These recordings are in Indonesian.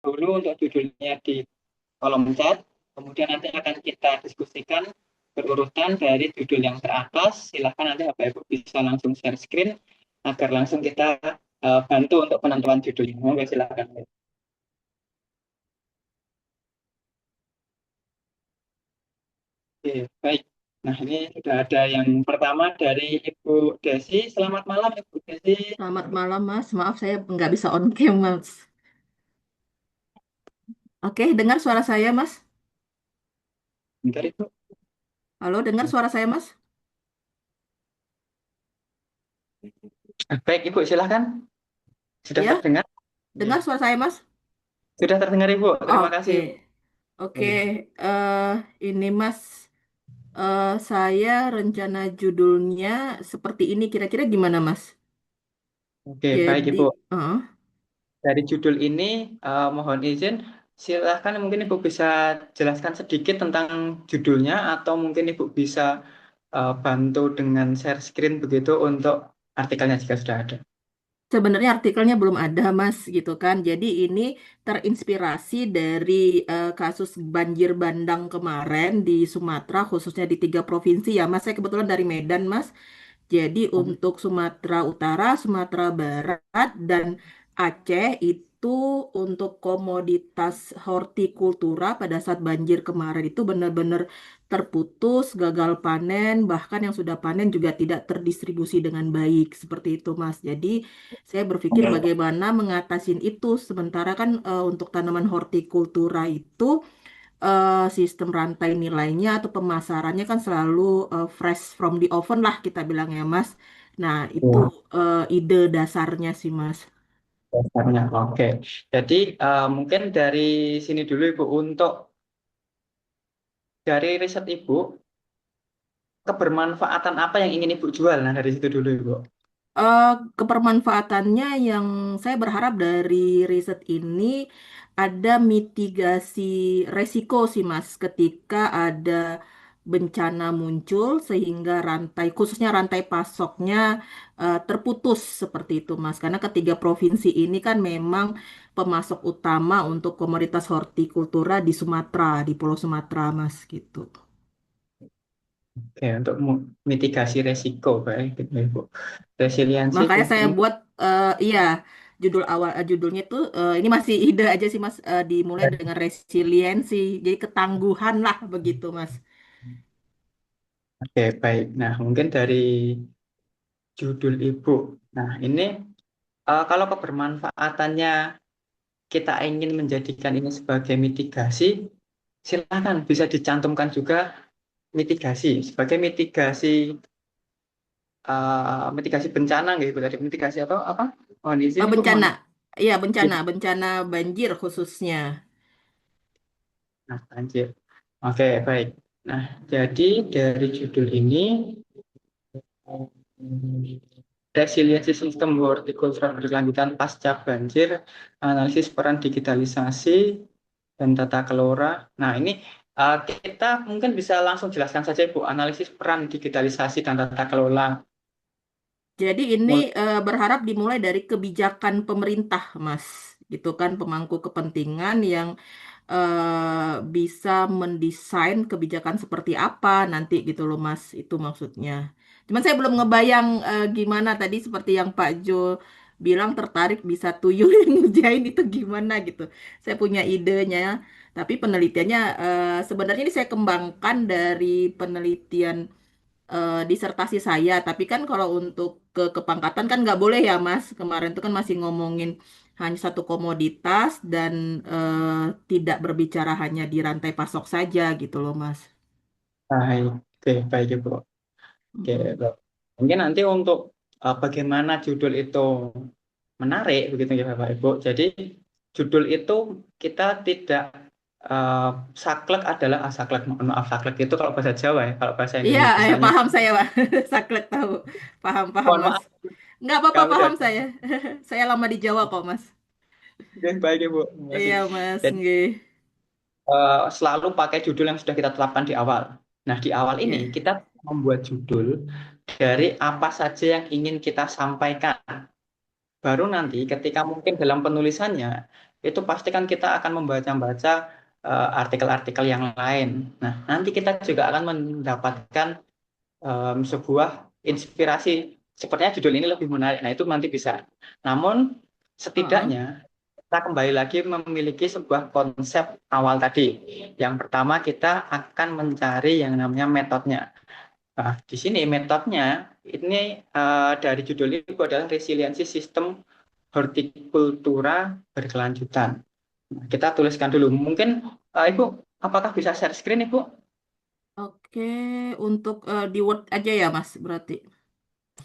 dulu untuk judulnya di kolom chat, kemudian nanti akan kita diskusikan berurutan dari judul yang teratas. Silahkan nanti Bapak Ibu bisa langsung share screen agar langsung kita bantu untuk penentuan judulnya. Monggo silakan. Oke, baik. Nah, ini sudah ada yang pertama dari Ibu Desi. Selamat malam, Ibu Desi. Selamat malam, Mas. Maaf, saya nggak bisa on cam, Mas. Oke, dengar suara saya, Mas? Bentar, Ibu. Halo, dengar suara saya, Mas? Baik, Ibu, silakan. Sudah Ya, terdengar? Ya. dengar suara saya, Mas? Sudah terdengar, Ibu. Terima Oke, kasih, Ibu. oke. Oke. eh ini, Mas, saya rencana judulnya seperti ini. Kira-kira gimana, Mas? Oke, baik, Jadi, Ibu. eh, Dari judul ini, mohon izin, silahkan mungkin Ibu bisa jelaskan sedikit tentang judulnya, atau mungkin Ibu bisa bantu dengan share screen begitu untuk artikelnya jika sudah ada. sebenarnya artikelnya belum ada, Mas, gitu kan. Jadi ini terinspirasi dari kasus banjir bandang kemarin di Sumatera, khususnya di 3 provinsi ya, Mas. Saya kebetulan dari Medan, Mas. Jadi untuk Sumatera Utara, Sumatera Barat, dan Aceh itu untuk komoditas hortikultura pada saat banjir kemarin itu benar-benar terputus, gagal panen, bahkan yang sudah panen juga tidak terdistribusi dengan baik seperti itu, Mas. Jadi saya berpikir bagaimana mengatasin itu. Sementara kan untuk tanaman hortikultura itu sistem rantai nilainya atau pemasarannya kan selalu fresh from the oven lah kita bilang ya Mas. Nah itu Ya, ide dasarnya sih Mas. dasarnya. Oke. Jadi mungkin dari sini dulu Ibu, untuk dari riset Ibu, kebermanfaatan apa yang ingin Ibu jual? Nah, dari situ dulu Ibu. Eh, Kebermanfaatannya yang saya berharap dari riset ini ada mitigasi resiko sih Mas ketika ada bencana muncul sehingga rantai khususnya rantai pasoknya terputus seperti itu Mas karena ketiga provinsi ini kan memang pemasok utama untuk komoditas hortikultura di Sumatera di Pulau Sumatera Mas gitu. Oke, untuk mitigasi resiko, baik, gitu, Ibu. Resiliensi Makanya saya sistem. buat iya judulnya tuh ini masih ide aja sih Mas dimulai dengan resiliensi. Jadi ketangguhan lah begitu Mas. Oke, baik. Nah, mungkin dari judul Ibu. Nah, ini kalau kebermanfaatannya kita ingin menjadikan ini sebagai mitigasi, silakan bisa dicantumkan juga mitigasi sebagai mitigasi mitigasi bencana gitu tadi, mitigasi atau apa? Mohon izin Ibu, mohon. Bencana. Iya bencana banjir khususnya. Nah, anjir. Oke, baik. Nah, jadi dari judul ini, resiliensi sistem hortikultura berkelanjutan pasca banjir, analisis peran digitalisasi dan tata kelola. Nah, ini kita mungkin bisa langsung jelaskan saja, Bu, analisis peran digitalisasi dan tata kelola. Jadi ini Mulai, berharap dimulai dari kebijakan pemerintah Mas. Gitu kan pemangku kepentingan yang bisa mendesain kebijakan seperti apa nanti gitu loh Mas, itu maksudnya. Cuman saya belum ngebayang gimana tadi seperti yang Pak Jo bilang tertarik bisa tuyul yang ngerjain itu gimana gitu. Saya punya idenya, tapi penelitiannya sebenarnya ini saya kembangkan dari penelitian disertasi saya. Tapi kan kalau untuk ke kepangkatan kan nggak boleh ya Mas. Kemarin itu kan masih ngomongin hanya satu komoditas dan tidak berbicara hanya di rantai pasok saja gitu loh Mas. baik, oke, baik, Bu. Oke, Mm-mm. Bu. Mungkin nanti untuk bagaimana judul itu menarik begitu ya Bapak Ibu. Jadi judul itu kita tidak eh, saklek adalah saklek, mohon maaf, saklek itu kalau bahasa Jawa ya, kalau bahasa Iya, Indonesianya paham saya Pak. Saklek tahu. Paham, paham mohon Mas. maaf Nggak apa-apa, kami paham dari saya. Saya lama di Jawa kok Mas. Oke, baik Ibu. Terima kasih. Iya Mas, Jadi nggih. selalu pakai judul yang sudah kita tetapkan di awal. Nah, di awal ini Iya. kita membuat judul dari apa saja yang ingin kita sampaikan. Baru nanti ketika mungkin dalam penulisannya itu pasti kan kita akan membaca-baca artikel-artikel yang lain. Nah, nanti kita juga akan mendapatkan sebuah inspirasi. Sepertinya judul ini lebih menarik. Nah, itu nanti bisa. Namun, Heeh. setidaknya kita kembali lagi memiliki sebuah konsep awal tadi. Yang pertama, kita akan mencari yang namanya metodenya. Nah, di sini metodenya ini dari judul itu adalah resiliensi sistem hortikultura berkelanjutan. Nah, kita tuliskan dulu. Mungkin Ibu, apakah bisa share screen, Ibu? Oke, untuk di Word aja ya, Mas, berarti.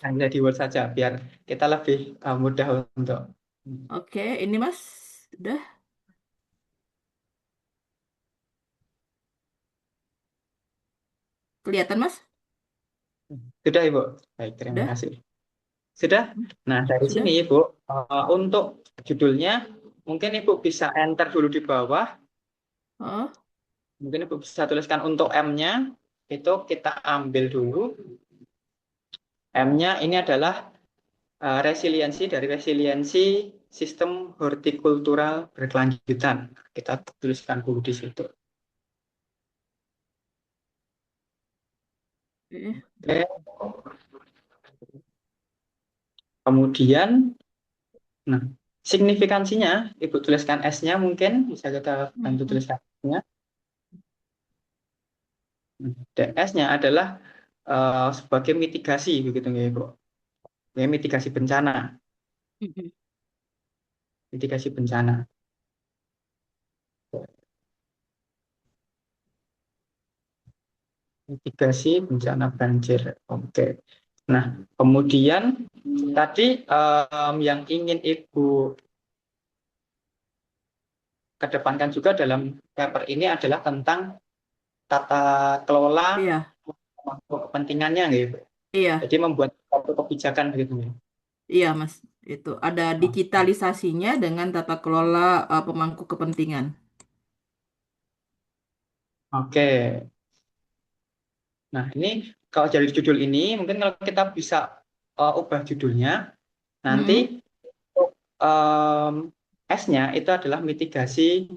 Hanya di Word saja, biar kita lebih mudah untuk. Oke, ini Mas, udah kelihatan, Mas? Sudah, Ibu. Baik, terima Udah? kasih. Sudah? Nah, dari sini, Sudah? Ibu, untuk judulnya, mungkin Ibu bisa enter dulu di bawah. Heeh. Mungkin Ibu bisa tuliskan untuk M-nya, itu kita ambil dulu. M-nya ini adalah resiliensi dari resiliensi sistem hortikultural berkelanjutan. Kita tuliskan dulu di situ. Oke. Oke. Kemudian, nah, signifikansinya, Ibu tuliskan S-nya mungkin, bisa kita bantu Mm-mm. tuliskan S-nya. Dan S-nya adalah sebagai mitigasi, begitu ya, Ibu. Ya, mitigasi bencana. Mm-mm. Mitigasi bencana. Mitigasi bencana banjir. Oke. Nah, kemudian tadi yang ingin Ibu kedepankan juga dalam paper ini adalah tentang tata kelola Iya, kepentingannya, gitu. iya, Jadi membuat satu kebijakan begitu ya. iya, Mas. Itu ada digitalisasinya dengan tata kelola pemangku kepentingan. Oke. Nah, ini kalau dari judul ini mungkin kalau kita bisa ubah judulnya nanti Mm-mm. untuk, S-nya itu adalah mitigasi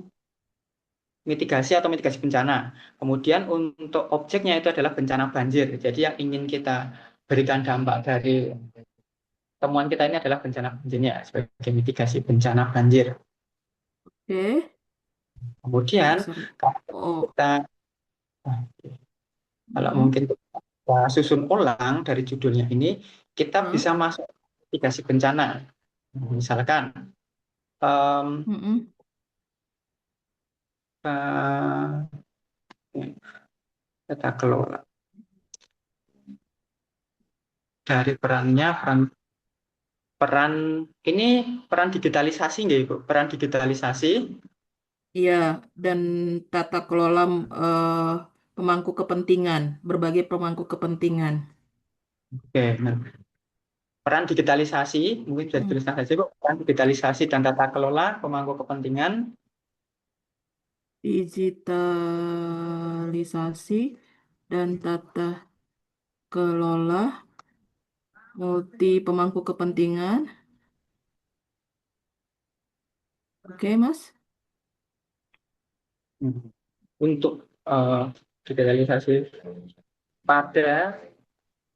mitigasi atau mitigasi bencana. Kemudian untuk objeknya itu adalah bencana banjir. Jadi yang ingin kita berikan dampak dari temuan kita ini adalah bencana banjirnya sebagai mitigasi bencana banjir. Oke. Kemudian Sorry. kalau Oh. kita kalau Mm-mm. mungkin kita susun ulang dari judulnya ini, kita Heeh. bisa masuk mitigasi bencana. Misalkan em, Mm-mm. eh, tata kelola dari peran peran ini peran digitalisasi nggak Ibu? Peran digitalisasi. Iya, dan tata kelola eh, pemangku kepentingan, berbagai pemangku kepentingan. Oke, nah, peran digitalisasi mungkin bisa Hmm. dituliskan saja Bu. Peran digitalisasi dan tata kelola pemangku kepentingan. Digitalisasi dan tata kelola multi pemangku kepentingan. Oke, Mas. Untuk digitalisasi pada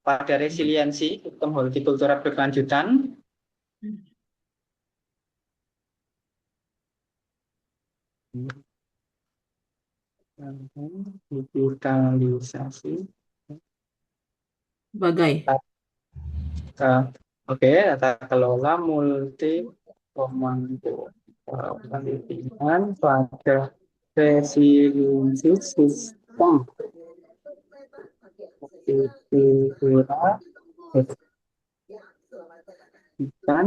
pada resiliensi sistem hortikultura berkelanjutan. Digitalisasi Sebagai. tata, oke, tata kelola multi pemangku kepentingan pada resiliensi sistem hortikultura berkelanjutan.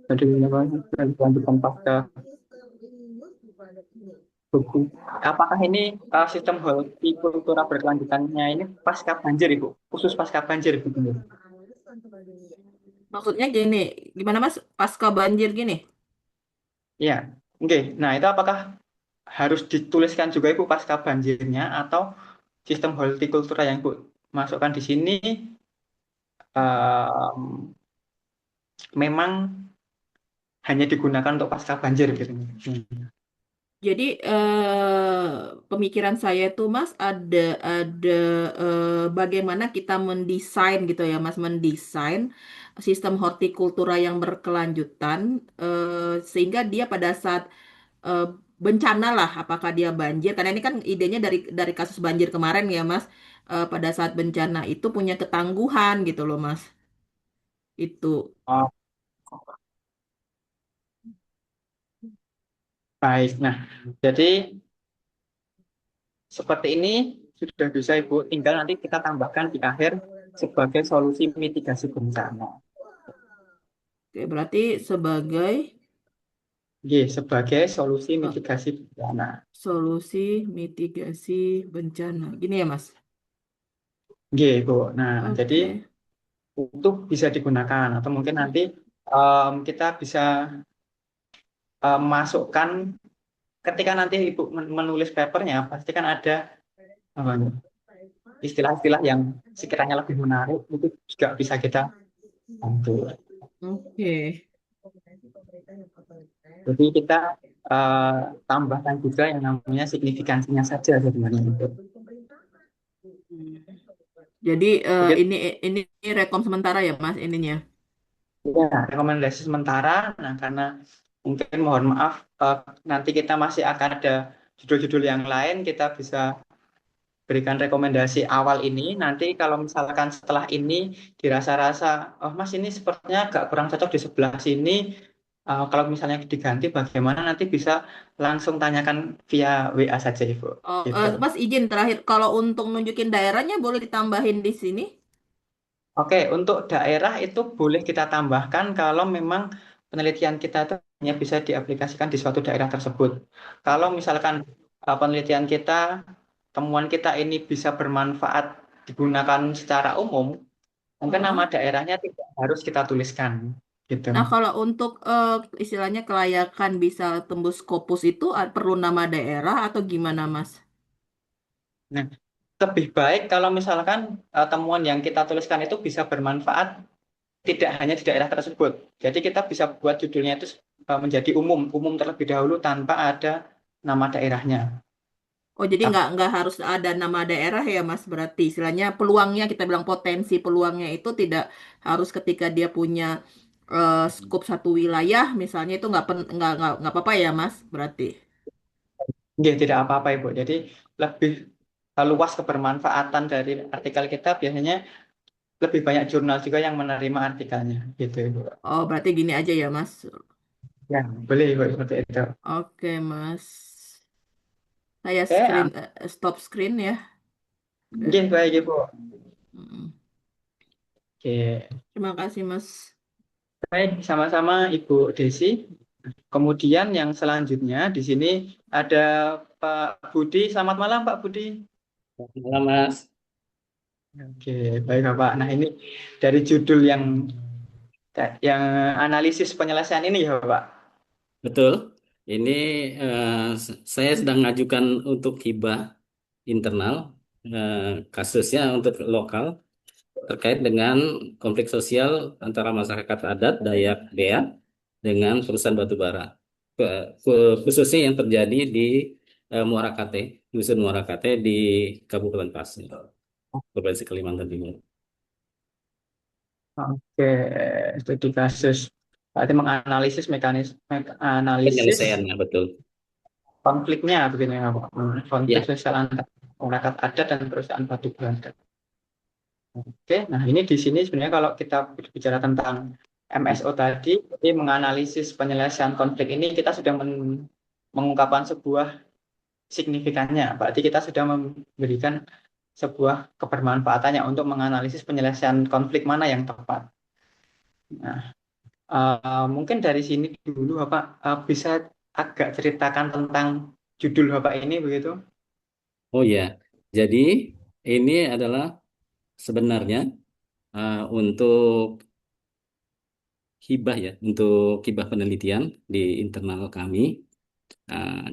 Jadi berkelanjutan pasca buku. Apakah ini sistem hortikultura berkelanjutannya ini pasca banjir, Ibu? Khusus pasca banjir, Ibu? Maksudnya gini, gimana Mas? Pasca banjir gini. Iya. Oke. Nah, itu apakah harus dituliskan juga Ibu pasca banjirnya atau sistem hortikultura yang Ibu masukkan di sini em, memang hanya digunakan untuk pasca banjir gitu. Hmm. Jadi pemikiran saya itu Mas ada bagaimana kita mendesain gitu ya Mas, mendesain sistem hortikultura yang berkelanjutan sehingga dia pada saat eh, bencana lah, apakah dia banjir, karena ini kan idenya dari kasus banjir kemarin ya Mas. Pada saat bencana itu punya ketangguhan gitu loh Mas, itu. Oh, baik. Nah, jadi seperti ini sudah bisa Ibu. Tinggal nanti kita tambahkan di akhir sebagai solusi mitigasi bencana. Oke, berarti sebagai Oke, sebagai solusi eh, mitigasi bencana. solusi mitigasi bencana, gini ya Mas. Oke, Bu. Nah, jadi Oke. itu bisa digunakan atau mungkin nanti kita bisa masukkan ketika nanti Ibu menulis papernya pasti kan ada apa, istilah-istilah yang sekiranya lebih menarik itu juga bisa kita bantu. Oke. Jadi kita eh, tambahkan juga yang namanya signifikansinya saja sebenarnya itu. Hmm. Jadi Mungkin ini rekom sementara ya Mas ininya. ya rekomendasi sementara. Nah, karena mungkin mohon maaf eh, nanti kita masih akan ada judul-judul yang lain kita bisa berikan rekomendasi awal ini. Nanti kalau misalkan setelah ini dirasa-rasa, oh Mas ini sepertinya agak kurang cocok di sebelah sini. Kalau misalnya diganti bagaimana nanti bisa langsung tanyakan via WA saja Ibu. Oh, Gitu. Mas izin terakhir, kalau untuk nunjukin daerahnya boleh ditambahin di sini. Oke, untuk daerah itu boleh kita tambahkan kalau memang penelitian kita itu hanya bisa diaplikasikan di suatu daerah tersebut. Kalau misalkan penelitian kita, temuan kita ini bisa bermanfaat digunakan secara umum, mungkin nama Heeh. daerahnya tidak harus kita tuliskan, gitu. Nah, kalau untuk istilahnya kelayakan bisa tembus Scopus itu perlu nama daerah atau gimana, Mas? Nah, lebih baik kalau misalkan temuan yang kita tuliskan itu bisa bermanfaat tidak hanya di daerah tersebut. Jadi kita bisa buat judulnya itu menjadi umum, umum terlebih dahulu tanpa ada nama daerahnya. Oh, jadi Tapi nggak harus ada nama daerah ya, Mas. Berarti istilahnya peluangnya kita bilang potensi peluangnya itu tidak harus ketika dia punya skop satu wilayah, misalnya itu nggak apa-apa ya, Mas. Berarti. nggih, tidak apa-apa Ibu. Jadi lebih luas kebermanfaatan dari artikel kita biasanya lebih banyak jurnal juga yang menerima artikelnya gitu Ibu. Oh, berarti gini aja ya, Mas. Ya, boleh Ibu seperti itu. Oke, Mas. Saya Oke, stop screen ya. Oke. nggih baik Ibu. Mm. Oke, Terima kasih, Mas. baik sama-sama Ibu Desi. Kemudian yang selanjutnya di sini ada Pak Budi. Selamat malam Pak Budi. Malam, Mas. Oke, baik Bapak. Nah, ini dari judul yang analisis penyelesaian ini ya Pak. Betul. Ini saya sedang mengajukan untuk hibah internal eh, kasusnya untuk lokal terkait dengan konflik sosial antara masyarakat adat Dayak Bea dengan perusahaan batubara. Khususnya yang terjadi di Muarakate, Dusun Muarakate di Kabupaten Pasir, Provinsi Kalimantan Timur. Oke, studi kasus. Berarti menganalisis analisis Penyelesaiannya betul. konfliknya begini ya Pak. Konflik Ya, sosial antara masyarakat adat dan perusahaan batubara. Oke, nah ini di sini sebenarnya kalau kita bicara tentang MSO tadi, jadi menganalisis penyelesaian konflik ini kita sudah mengungkapkan sebuah signifikannya. Berarti kita sudah memberikan sebuah kebermanfaatannya untuk menganalisis penyelesaian konflik mana yang tepat. Nah, mungkin dari sini dulu Bapak bisa agak ceritakan tentang judul Bapak ini begitu. oh ya. Jadi ini adalah sebenarnya untuk hibah ya, untuk hibah penelitian di internal kami.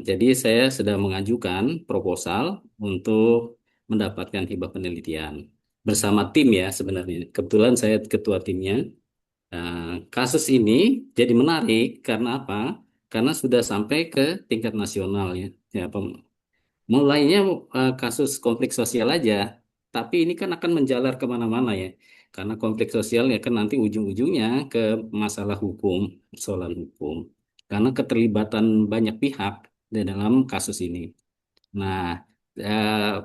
Jadi saya sedang mengajukan proposal untuk mendapatkan hibah penelitian bersama tim ya sebenarnya. Kebetulan saya ketua timnya. Nah, kasus ini jadi menarik karena apa? Karena sudah sampai ke tingkat nasional ya. Ya, mulainya kasus konflik sosial aja, tapi ini kan akan menjalar kemana-mana ya. Karena konflik sosial ya kan nanti ujung-ujungnya ke masalah hukum, persoalan hukum. Karena keterlibatan banyak pihak di dalam kasus ini. Nah,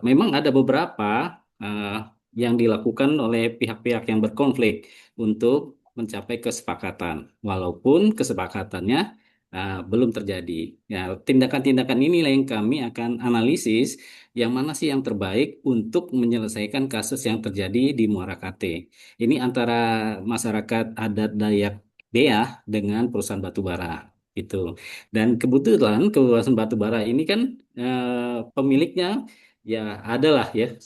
memang ada beberapa eh, yang dilakukan oleh pihak-pihak yang berkonflik untuk mencapai kesepakatan, walaupun kesepakatannya belum terjadi. Ya, tindakan-tindakan inilah yang kami akan analisis, yang mana sih yang terbaik untuk menyelesaikan kasus yang terjadi di Muara Kate. Ini antara masyarakat adat Dayak Bea dengan perusahaan batubara. Gitu. Dan kebetulan kebebasan batubara ini kan pemiliknya ya adalah ya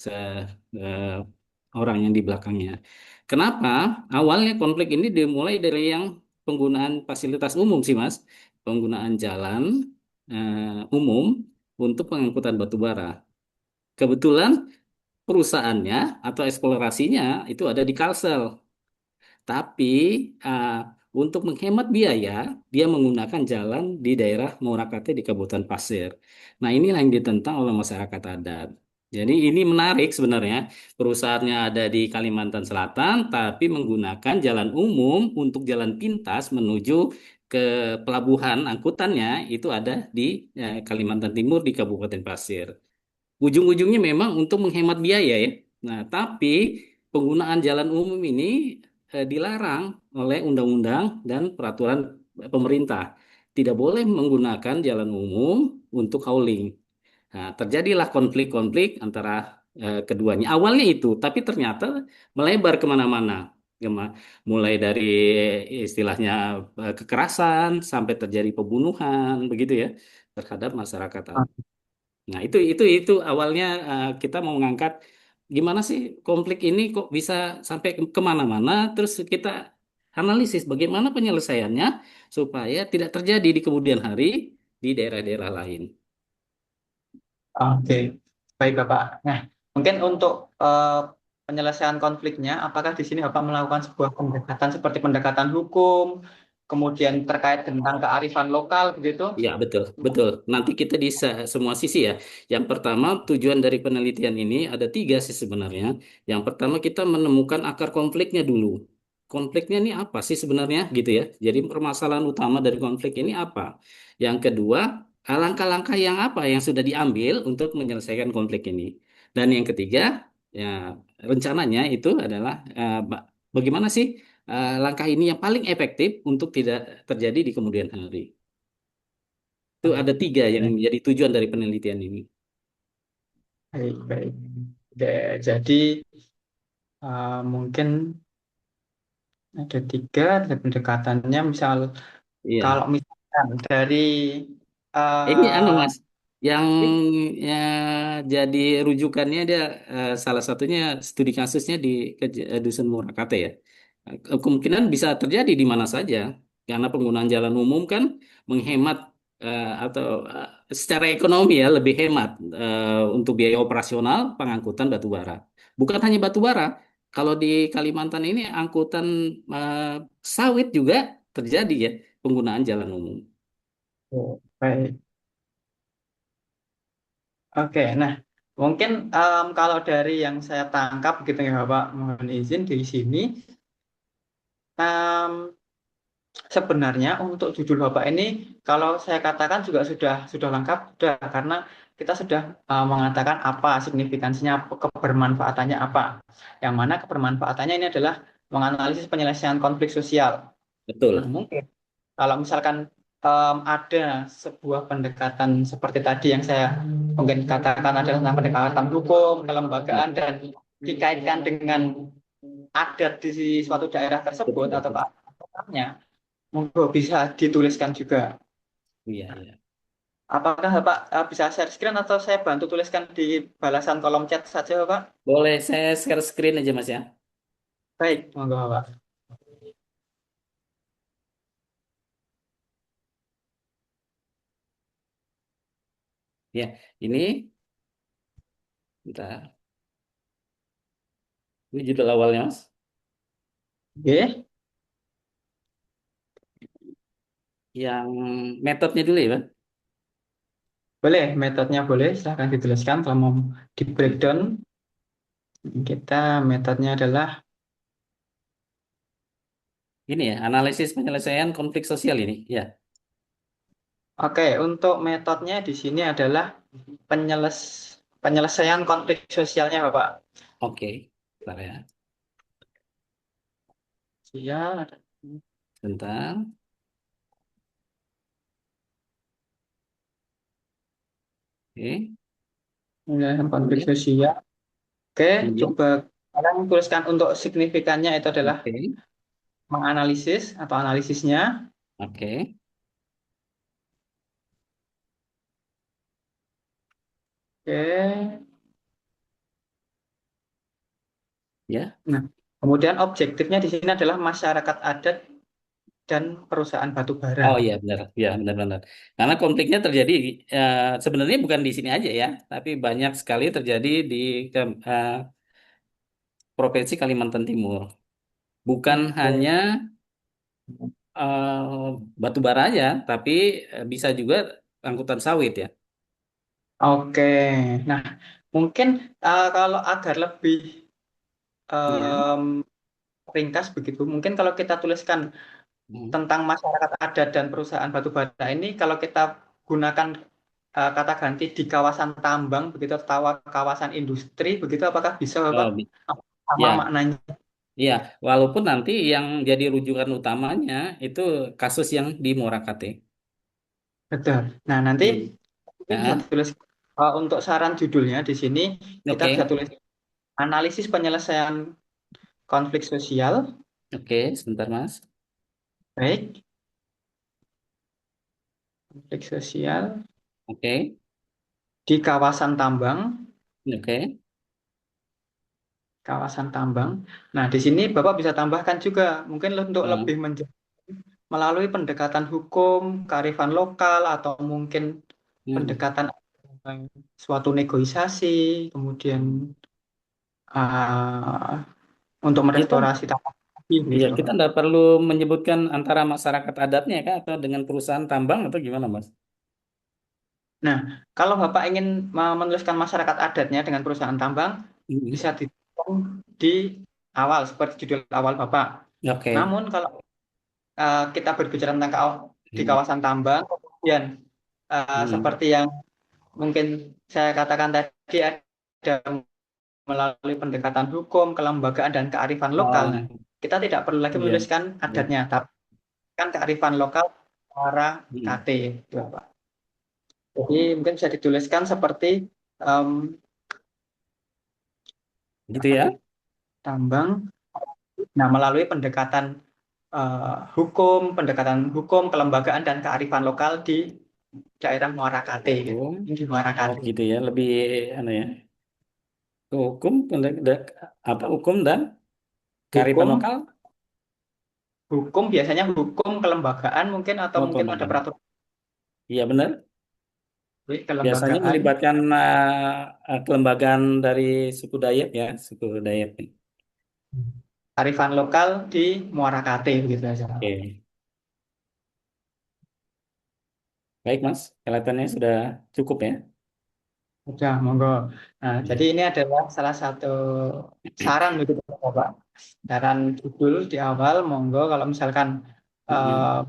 eh, orang yang di belakangnya. Kenapa? Awalnya konflik ini dimulai dari yang penggunaan fasilitas umum sih Mas, penggunaan jalan umum untuk pengangkutan batu bara. Kebetulan perusahaannya atau eksplorasinya itu ada di Kalsel. Tapi uh, untuk menghemat biaya, dia menggunakan jalan di daerah Morakate di Kabupaten Pasir. Nah, inilah yang ditentang oleh masyarakat adat. Jadi ini menarik sebenarnya. Perusahaannya ada di Kalimantan Selatan, tapi menggunakan jalan umum untuk jalan pintas menuju ke pelabuhan angkutannya itu ada di Kalimantan Timur di Kabupaten Pasir. Ujung-ujungnya memang untuk menghemat biaya ya. Nah, tapi penggunaan jalan umum ini dilarang oleh undang-undang dan peraturan pemerintah. Tidak boleh menggunakan jalan umum untuk hauling. Nah, terjadilah konflik-konflik antara keduanya. Awalnya itu, tapi ternyata melebar kemana-mana. Mulai dari istilahnya kekerasan sampai terjadi pembunuhan, begitu ya, terhadap masyarakat. Nah, itu awalnya kita mau mengangkat gimana sih konflik ini kok bisa sampai kemana-mana, terus kita analisis bagaimana penyelesaiannya supaya tidak terjadi di kemudian hari di daerah-daerah lain. Oke, baik Bapak. Nah, mungkin untuk penyelesaian konfliknya, apakah di sini Bapak melakukan sebuah pendekatan seperti pendekatan hukum, kemudian terkait tentang kearifan lokal begitu? Ya, betul, betul. Nanti kita di semua sisi ya. Yang pertama, tujuan dari penelitian ini ada tiga sih sebenarnya. Yang pertama, kita menemukan akar konfliknya dulu. Konfliknya ini apa sih sebenarnya gitu ya. Jadi permasalahan utama dari konflik ini apa? Yang kedua, langkah-langkah yang apa yang sudah diambil untuk menyelesaikan konflik ini. Dan yang ketiga, ya rencananya itu adalah bagaimana sih langkah ini yang paling efektif untuk tidak terjadi di kemudian hari. Itu ada tiga yang Oke, menjadi tujuan dari penelitian ini. baik, baik. Oke, jadi mungkin ada tiga dari pendekatannya. Misal, Iya. kalau misalkan dari Ini anu uh, Mas, yang ya, jadi rujukannya dia salah satunya studi kasusnya di Dusun Murakate ya. Kemungkinan bisa terjadi di mana saja karena penggunaan jalan umum kan menghemat atau secara ekonomi ya lebih hemat untuk biaya operasional pengangkutan batu bara. Bukan hanya batu bara, kalau di Kalimantan ini angkutan sawit juga terjadi ya penggunaan jalan umum. baik. Oke, nah mungkin kalau dari yang saya tangkap gitu ya Bapak, mohon izin di sini. em, Sebenarnya untuk judul Bapak ini, kalau saya katakan juga sudah lengkap, sudah karena kita sudah mengatakan apa signifikansinya, kebermanfaatannya apa. Yang mana kebermanfaatannya ini adalah menganalisis penyelesaian konflik sosial. Nah, Betul. mungkin kalau misalkan ada sebuah pendekatan seperti tadi yang saya mungkin katakan adalah tentang pendekatan hukum, Ya, kelembagaan, dan dikaitkan dengan adat di suatu daerah tersebut betul. atau keadatnya, monggo bisa dituliskan juga. Iya, iya. Apakah Bapak bisa share screen atau saya bantu tuliskan di balasan kolom chat saja, Bapak? Boleh saya share screen aja Mas ya. Baik, monggo Bapak. Ya, ini bentar. Ini judul awalnya Mas. Oke, yang metodenya dulu ya, Pak? Boleh, metodenya boleh, silahkan dijelaskan kalau mau di breakdown. Kita metodenya adalah, Ini ya, analisis penyelesaian konflik sosial ini. Ya, oke, untuk metodenya di sini adalah penyeles, penyelesaian konflik sosialnya, Bapak. oke. Bentar ya, Sosial, bentar. Oke, penyelesaian konflik kemudian, sosial. Oke, kemudian, coba kalian tuliskan untuk signifikannya itu adalah oke, menganalisis atau analisisnya. oke, Oke. ya. Nah, kemudian objektifnya di sini adalah masyarakat adat dan perusahaan batu bara. Oh iya benar, ya benar-benar. Karena konfliknya terjadi sebenarnya bukan di sini aja ya, tapi banyak sekali terjadi di eh, Provinsi Kalimantan Timur. Bukan Oke. hanya batu bara aja, tapi bisa juga angkutan sawit ya. Oke. Nah, mungkin kalau agar lebih Iya. em, ringkas begitu, mungkin kalau kita tuliskan Hmm. tentang masyarakat adat dan perusahaan batu bara ini, kalau kita gunakan kata ganti di kawasan tambang begitu atau kawasan industri begitu, apakah bisa Bapak? Oh, Sama ya, maknanya. iya. Walaupun nanti yang jadi rujukan utamanya itu kasus yang di Morakate. Betul. Nah, nanti Hmm. mungkin bisa Ya, tulis untuk saran judulnya di sini kita bisa oke, tulis analisis penyelesaian konflik sosial, oke, sebentar Mas. baik, konflik sosial Oke, di kawasan tambang, oke. kawasan tambang. Nah, di sini Bapak bisa tambahkan juga mungkin untuk lebih Hmm. melalui pendekatan hukum, kearifan lokal atau mungkin Hmm. pendekatan suatu negosiasi, kemudian uh, untuk Itu merestorasi tanah iya, gitu, kita Bapak. nggak perlu menyebutkan antara masyarakat adatnya kah atau dengan perusahaan tambang atau gimana, Mas? Nah, kalau Bapak ingin menuliskan masyarakat adatnya dengan perusahaan tambang, Hmm. bisa dituang di awal, seperti judul awal Bapak. Oke. Namun, kalau kita berbicara tentang di Hmm. kawasan tambang, kemudian Hmm. seperti yang mungkin saya katakan tadi, ada melalui pendekatan hukum, kelembagaan, dan kearifan lokal. Oh, Nah, kita tidak perlu lagi iya. menuliskan Iya. adatnya, tapi kan kearifan lokal para Hmm. KT. Gitu, Bapak. Jadi mungkin bisa dituliskan seperti em, Gitu ya? tambang. Nah, melalui pendekatan hukum, kelembagaan dan kearifan lokal di daerah Muara Kate gitu. Hukum. Ini di Muara Oh, Kate. gitu ya. Lebih anu ya. Hukum, apa hukum dan kearifan Hukum, lokal? hukum biasanya hukum kelembagaan mungkin atau Oh, mungkin ada kelembagaan. peraturan Iya benar. Biasanya kelembagaan melibatkan kelembagaan dari suku Dayak ya, suku Dayak. kearifan lokal di Muara Kate begitu aja. Oke. Baik, Mas. Kelihatannya sudah cukup ya. Udah, monggo. Nah, jadi Ya. ini adalah salah satu saran begitu Bapak. Saran judul di awal, monggo kalau misalkan Mm-mm. eh,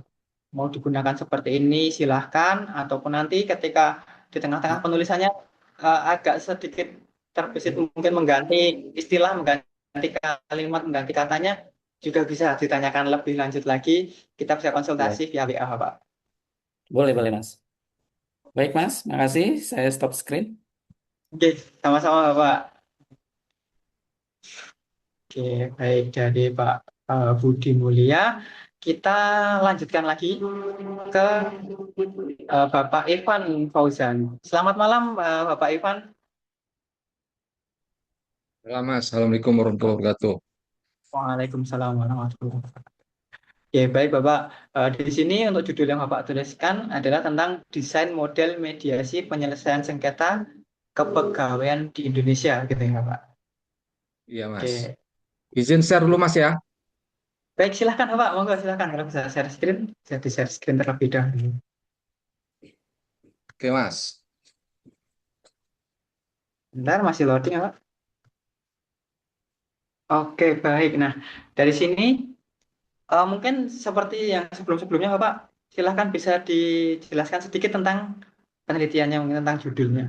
mau digunakan seperti ini silahkan, ataupun nanti ketika di tengah-tengah penulisannya agak sedikit terbesit mungkin mengganti istilah, mengganti kalimat, mengganti katanya juga bisa ditanyakan lebih lanjut lagi. Kita bisa konsultasi Boleh. via WA, Pak. Boleh, boleh, Mas. Baik, Mas. Makasih. Saya stop screen. Oke, sama-sama, Pak. Oke, baik dari Pak Budi Mulia. Kita lanjutkan lagi ke Bapak Irfan Fauzan. Selamat malam, Bapak Irfan. Halo Mas, Assalamualaikum warahmatullahi wabarakatuh. Waalaikumsalam warahmatullahi wabarakatuh. Oke, baik Bapak. Di sini untuk judul yang Bapak tuliskan adalah tentang desain model mediasi penyelesaian sengketa kepegawaian di Indonesia, gitu ya Pak. Iya Mas. Oke, Izin share dulu Mas ya. Baik, silahkan Bapak, monggo silahkan kalau bisa share screen, bisa di share screen terlebih dahulu. Oke, Mas. Bentar, masih loading ya Pak. Oke, baik. Nah, dari sini mungkin seperti yang sebelum-sebelumnya Bapak, silahkan bisa dijelaskan sedikit tentang penelitiannya, mungkin tentang judulnya.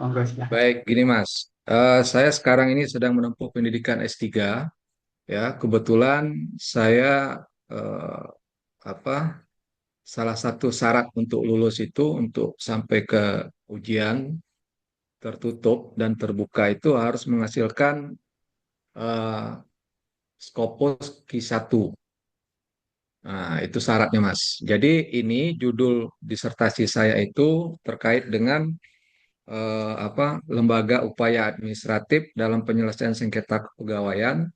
Monggo silahkan. Baik, gini Mas. Saya sekarang ini sedang menempuh pendidikan S3. Ya, kebetulan saya eh, apa? Salah satu syarat untuk lulus itu untuk sampai ke ujian tertutup dan terbuka itu harus menghasilkan eh, Scopus Q1. Nah, itu syaratnya, Mas. Jadi ini judul disertasi saya itu terkait dengan lembaga upaya administratif dalam penyelesaian sengketa kepegawaian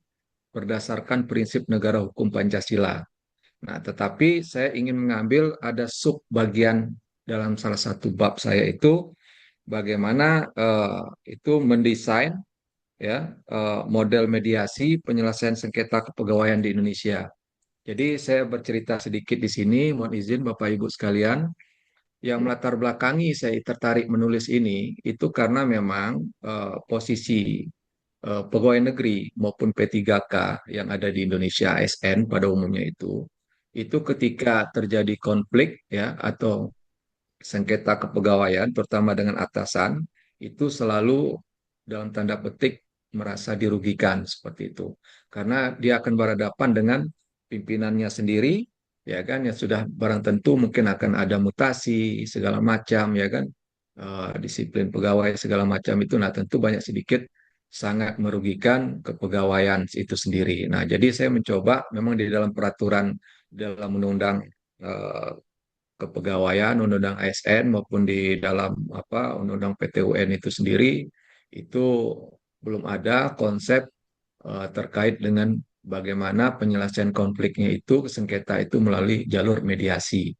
berdasarkan prinsip negara hukum Pancasila. Nah, tetapi saya ingin mengambil ada sub bagian dalam salah satu bab saya itu bagaimana itu mendesain ya model mediasi penyelesaian sengketa kepegawaian di Indonesia. Jadi saya bercerita sedikit di sini, mohon izin Bapak Ibu sekalian. Yang melatar belakangi saya tertarik menulis ini itu karena memang posisi pegawai negeri maupun P3K yang ada di Indonesia ASN pada umumnya itu ketika terjadi konflik ya atau sengketa kepegawaian terutama dengan atasan itu selalu dalam tanda petik merasa dirugikan seperti itu karena dia akan berhadapan dengan pimpinannya sendiri ya kan yang sudah barang tentu mungkin akan ada mutasi segala macam ya kan. Disiplin pegawai segala macam itu nah tentu banyak sedikit sangat merugikan kepegawaian itu sendiri. Nah, jadi saya mencoba memang di dalam peraturan dalam undang-undang eh, kepegawaian, undang-undang ASN maupun di dalam undang-undang PTUN itu sendiri itu belum ada konsep terkait dengan bagaimana penyelesaian konfliknya itu sengketa itu melalui jalur mediasi.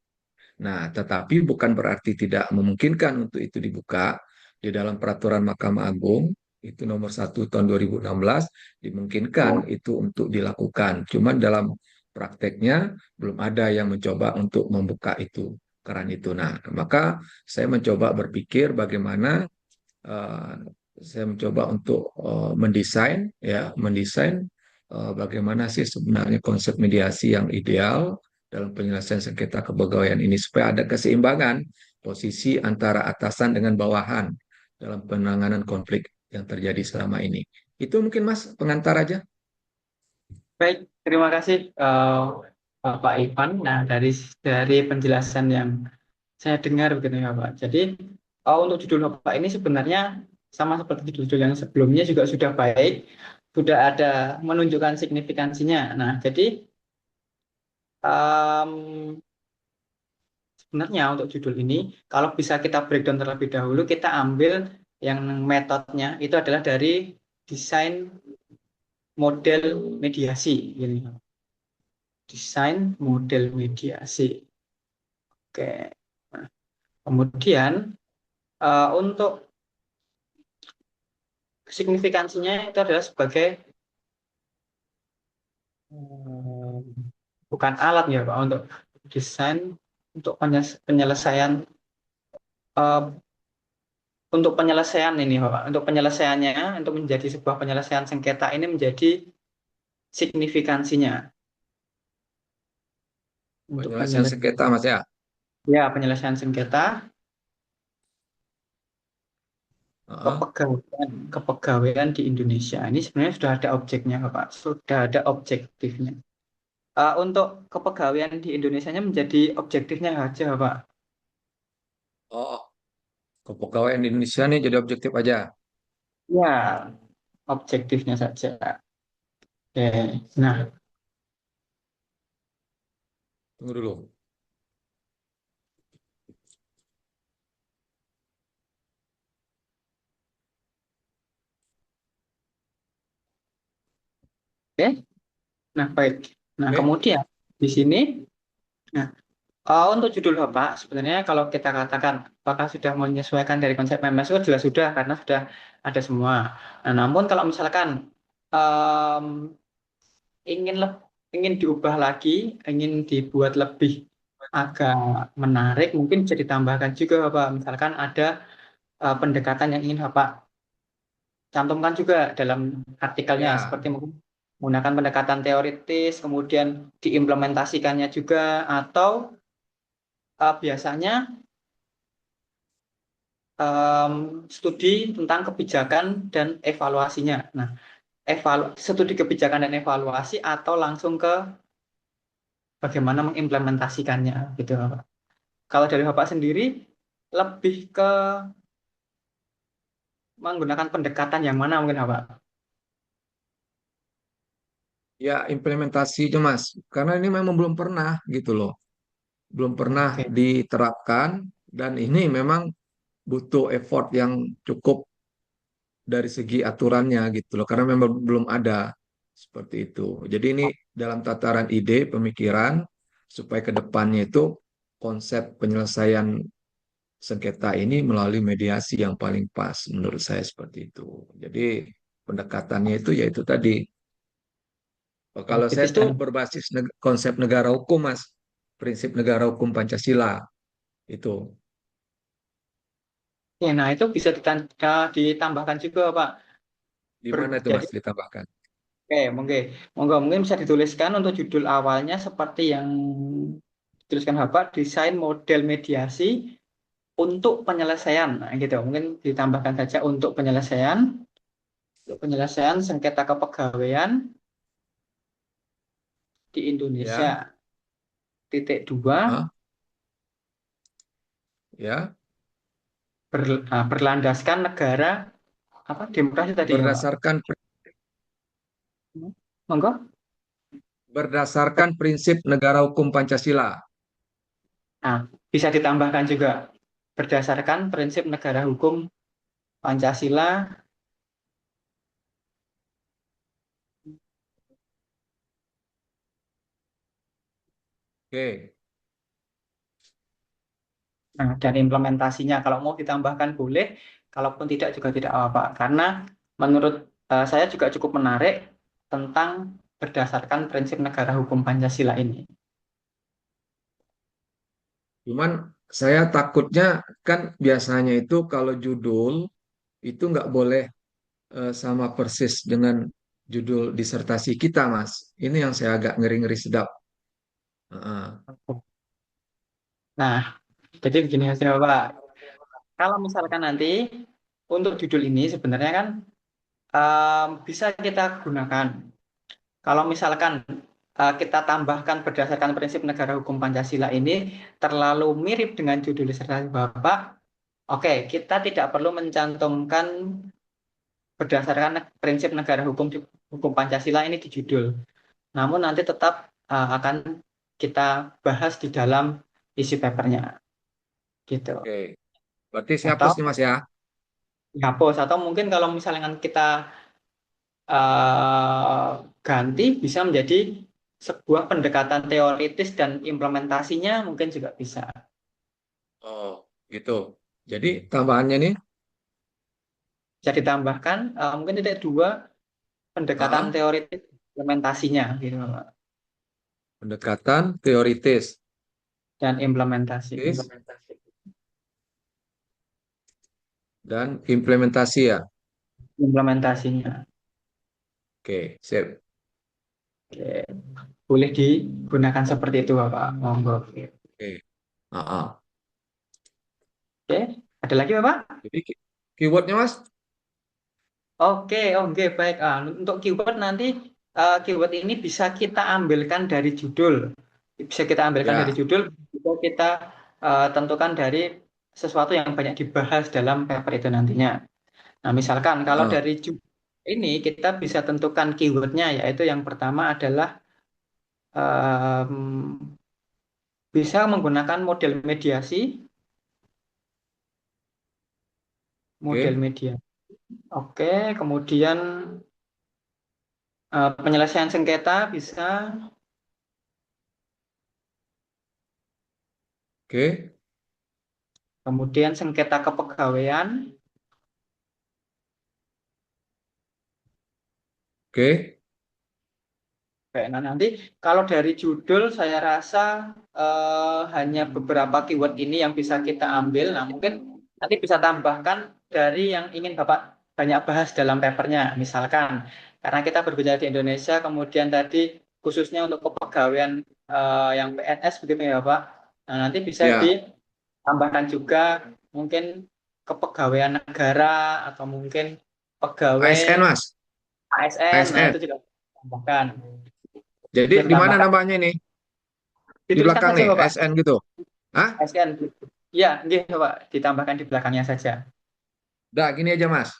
Nah, tetapi bukan berarti tidak memungkinkan untuk itu dibuka di dalam peraturan Mahkamah Agung itu nomor 1 tahun 2016 dimungkinkan itu untuk dilakukan. Cuman dalam prakteknya belum ada yang mencoba untuk membuka itu keran itu. Nah, maka saya mencoba berpikir bagaimana eh, saya mencoba untuk mendesain bagaimana sih sebenarnya konsep mediasi yang ideal dalam penyelesaian sengketa kepegawaian ini supaya ada keseimbangan posisi antara atasan dengan bawahan dalam penanganan konflik yang terjadi selama ini. Itu mungkin Mas pengantar aja. Baik, terima kasih Bapak Ivan. Nah, dari penjelasan yang saya dengar begitu ya Pak. Jadi untuk judul Bapak ini sebenarnya sama seperti judul-judul yang sebelumnya juga sudah baik, sudah ada menunjukkan signifikansinya. Nah, jadi em, sebenarnya untuk judul ini, kalau bisa kita breakdown terlebih dahulu, kita ambil yang metodenya itu adalah dari desain model mediasi, gini. Desain model mediasi. Oke. Nah, kemudian untuk signifikansinya itu adalah sebagai eh, bukan alat ya Pak untuk desain untuk penyelesaian eh, untuk penyelesaian ini Pak untuk penyelesaiannya untuk menjadi sebuah penyelesaian sengketa ini menjadi signifikansinya untuk Penyelesaian penyelesaian sengketa Mas ya. penyelesaian sengketa Heeh. kepegawaian di Indonesia ini sebenarnya sudah ada objeknya Pak sudah ada objektifnya. Untuk kepegawaian di Indonesia menjadi objektifnya aja Pak. Oh, kepegawaian di Indonesia nih jadi objektif aja. Ya, objektifnya saja. Oke. Nah, Tunggu dulu. oke. Nah, baik. Nah, Oke. kemudian di sini, nah, untuk judul Bapak, sebenarnya kalau kita katakan apakah sudah menyesuaikan dari konsep MSU, jelas sudah, karena sudah ada semua. Nah, namun kalau misalkan em, ingin ingin diubah lagi, ingin dibuat lebih agak menarik, mungkin bisa ditambahkan juga Bapak. Misalkan ada pendekatan yang ingin Bapak cantumkan juga dalam artikelnya, Ya, seperti mungkin menggunakan pendekatan teoritis, kemudian diimplementasikannya juga, atau biasanya em, studi tentang kebijakan dan evaluasinya. Nah, studi kebijakan dan evaluasi atau langsung ke bagaimana mengimplementasikannya gitu Bapak. Kalau dari Bapak sendiri lebih ke menggunakan pendekatan yang mana mungkin Bapak? ya implementasinya Mas, karena ini memang belum pernah gitu loh, belum pernah Oke. diterapkan dan ini memang butuh effort yang cukup dari segi aturannya gitu loh, karena memang belum ada seperti itu. Jadi ini dalam tataran ide, pemikiran, supaya ke depannya itu konsep penyelesaian sengketa ini melalui mediasi yang paling pas menurut saya seperti itu. Jadi pendekatannya itu yaitu tadi. Kalau Jadi saya tuh berbasis konsep negara hukum, Mas. Prinsip negara hukum Pancasila itu. ya, nah itu bisa ditambahkan juga Pak. Di mana itu Jadi Mas ditambahkan? oke, mungkin bisa dituliskan untuk judul awalnya seperti yang dituliskan Bapak, desain model mediasi untuk penyelesaian. Nah, gitu. Mungkin ditambahkan saja untuk penyelesaian sengketa kepegawaian di Indonesia. Ya, Titik dua, ah, ya, berlandaskan negara apa demokrasi tadi ya Pak. berdasarkan Monggo. berdasarkan prinsip negara hukum Pancasila. Nah, bisa ditambahkan juga berdasarkan prinsip negara hukum Pancasila. Oke. Nah, dan implementasinya kalau mau ditambahkan boleh, kalaupun tidak juga tidak apa-apa. Karena menurut saya juga cukup menarik tentang berdasarkan prinsip negara hukum Pancasila ini. Cuman saya takutnya kan biasanya itu kalau judul itu nggak boleh sama persis dengan judul disertasi kita, Mas. Ini yang saya agak ngeri-ngeri sedap. Heeh. Nah, jadi begini hasilnya Pak. Kalau misalkan nanti untuk judul ini sebenarnya kan bisa kita gunakan. Kalau misalkan kita tambahkan berdasarkan prinsip negara hukum Pancasila ini terlalu mirip dengan judul disertasi Bapak, oke, kita tidak perlu mencantumkan berdasarkan prinsip negara hukum Pancasila ini di judul. Namun nanti tetap akan kita bahas di dalam isi papernya, gitu. Oke. Berarti saya hapus Atau nih, Mas ya. dihapus, atau mungkin kalau misalnya kita eh, ganti bisa menjadi sebuah pendekatan teoritis dan implementasinya mungkin juga bisa. Oh, gitu. Jadi tambahannya nih, Bisa ditambahkan mungkin titik dua pendekatan ah, teoritis implementasinya gitu Pak. pendekatan teoritis. Dan implementasi. Oke. Dan implementasi ya. Implementasinya. Oke, sip. Oke. Boleh digunakan seperti itu Bapak. Monggo. Oke. Ah, ah. Oke. Ada lagi Bapak? Jadi keywordnya, Mas? Oke, baik. Untuk keyword nanti keyword ini bisa kita ambilkan dari judul. Bisa kita ambilkan dari Ya. judul, bisa kita tentukan dari sesuatu yang banyak dibahas dalam paper itu nantinya. Nah, misalkan Ah, kalau ah. dari judul ini kita bisa tentukan keywordnya, yaitu yang pertama adalah em, bisa menggunakan model mediasi, model Oke. media. Oke, kemudian penyelesaian sengketa bisa, Oke. kemudian sengketa kepegawaian, Oke. Oke, nah nanti kalau dari judul saya rasa hanya beberapa keyword ini yang bisa kita ambil. Nah mungkin nanti bisa tambahkan dari yang ingin Bapak banyak bahas dalam papernya. Misalkan karena kita berbicara di Indonesia, kemudian tadi khususnya untuk kepegawaian yang PNS begitu ya Pak. Nah nanti bisa Ya, ditambahkan juga mungkin kepegawaian negara atau mungkin pegawai ASN Mas, ASN. Nah itu ASN. juga tambahkan. Jadi Bisa di mana ditambahkan. nambahnya nih? Di Dituliskan belakang saja nih, Bapak, ASN gitu. Hah? SN. Ya, nggih Bapak, ditambahkan di belakangnya saja. Udah, gini aja Mas.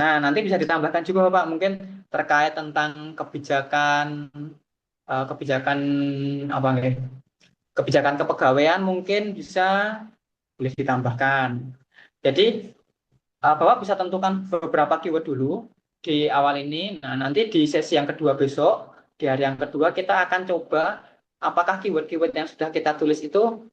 Nah, nanti bisa ditambahkan juga Bapak, mungkin terkait tentang kebijakan kebijakan apa nggih? Kebijakan kepegawaian mungkin bisa boleh ditambahkan. Jadi, Bapak bisa tentukan beberapa keyword dulu di awal ini. Nah, nanti di sesi yang kedua besok, di hari yang kedua kita akan coba apakah keyword-keyword yang sudah kita tulis itu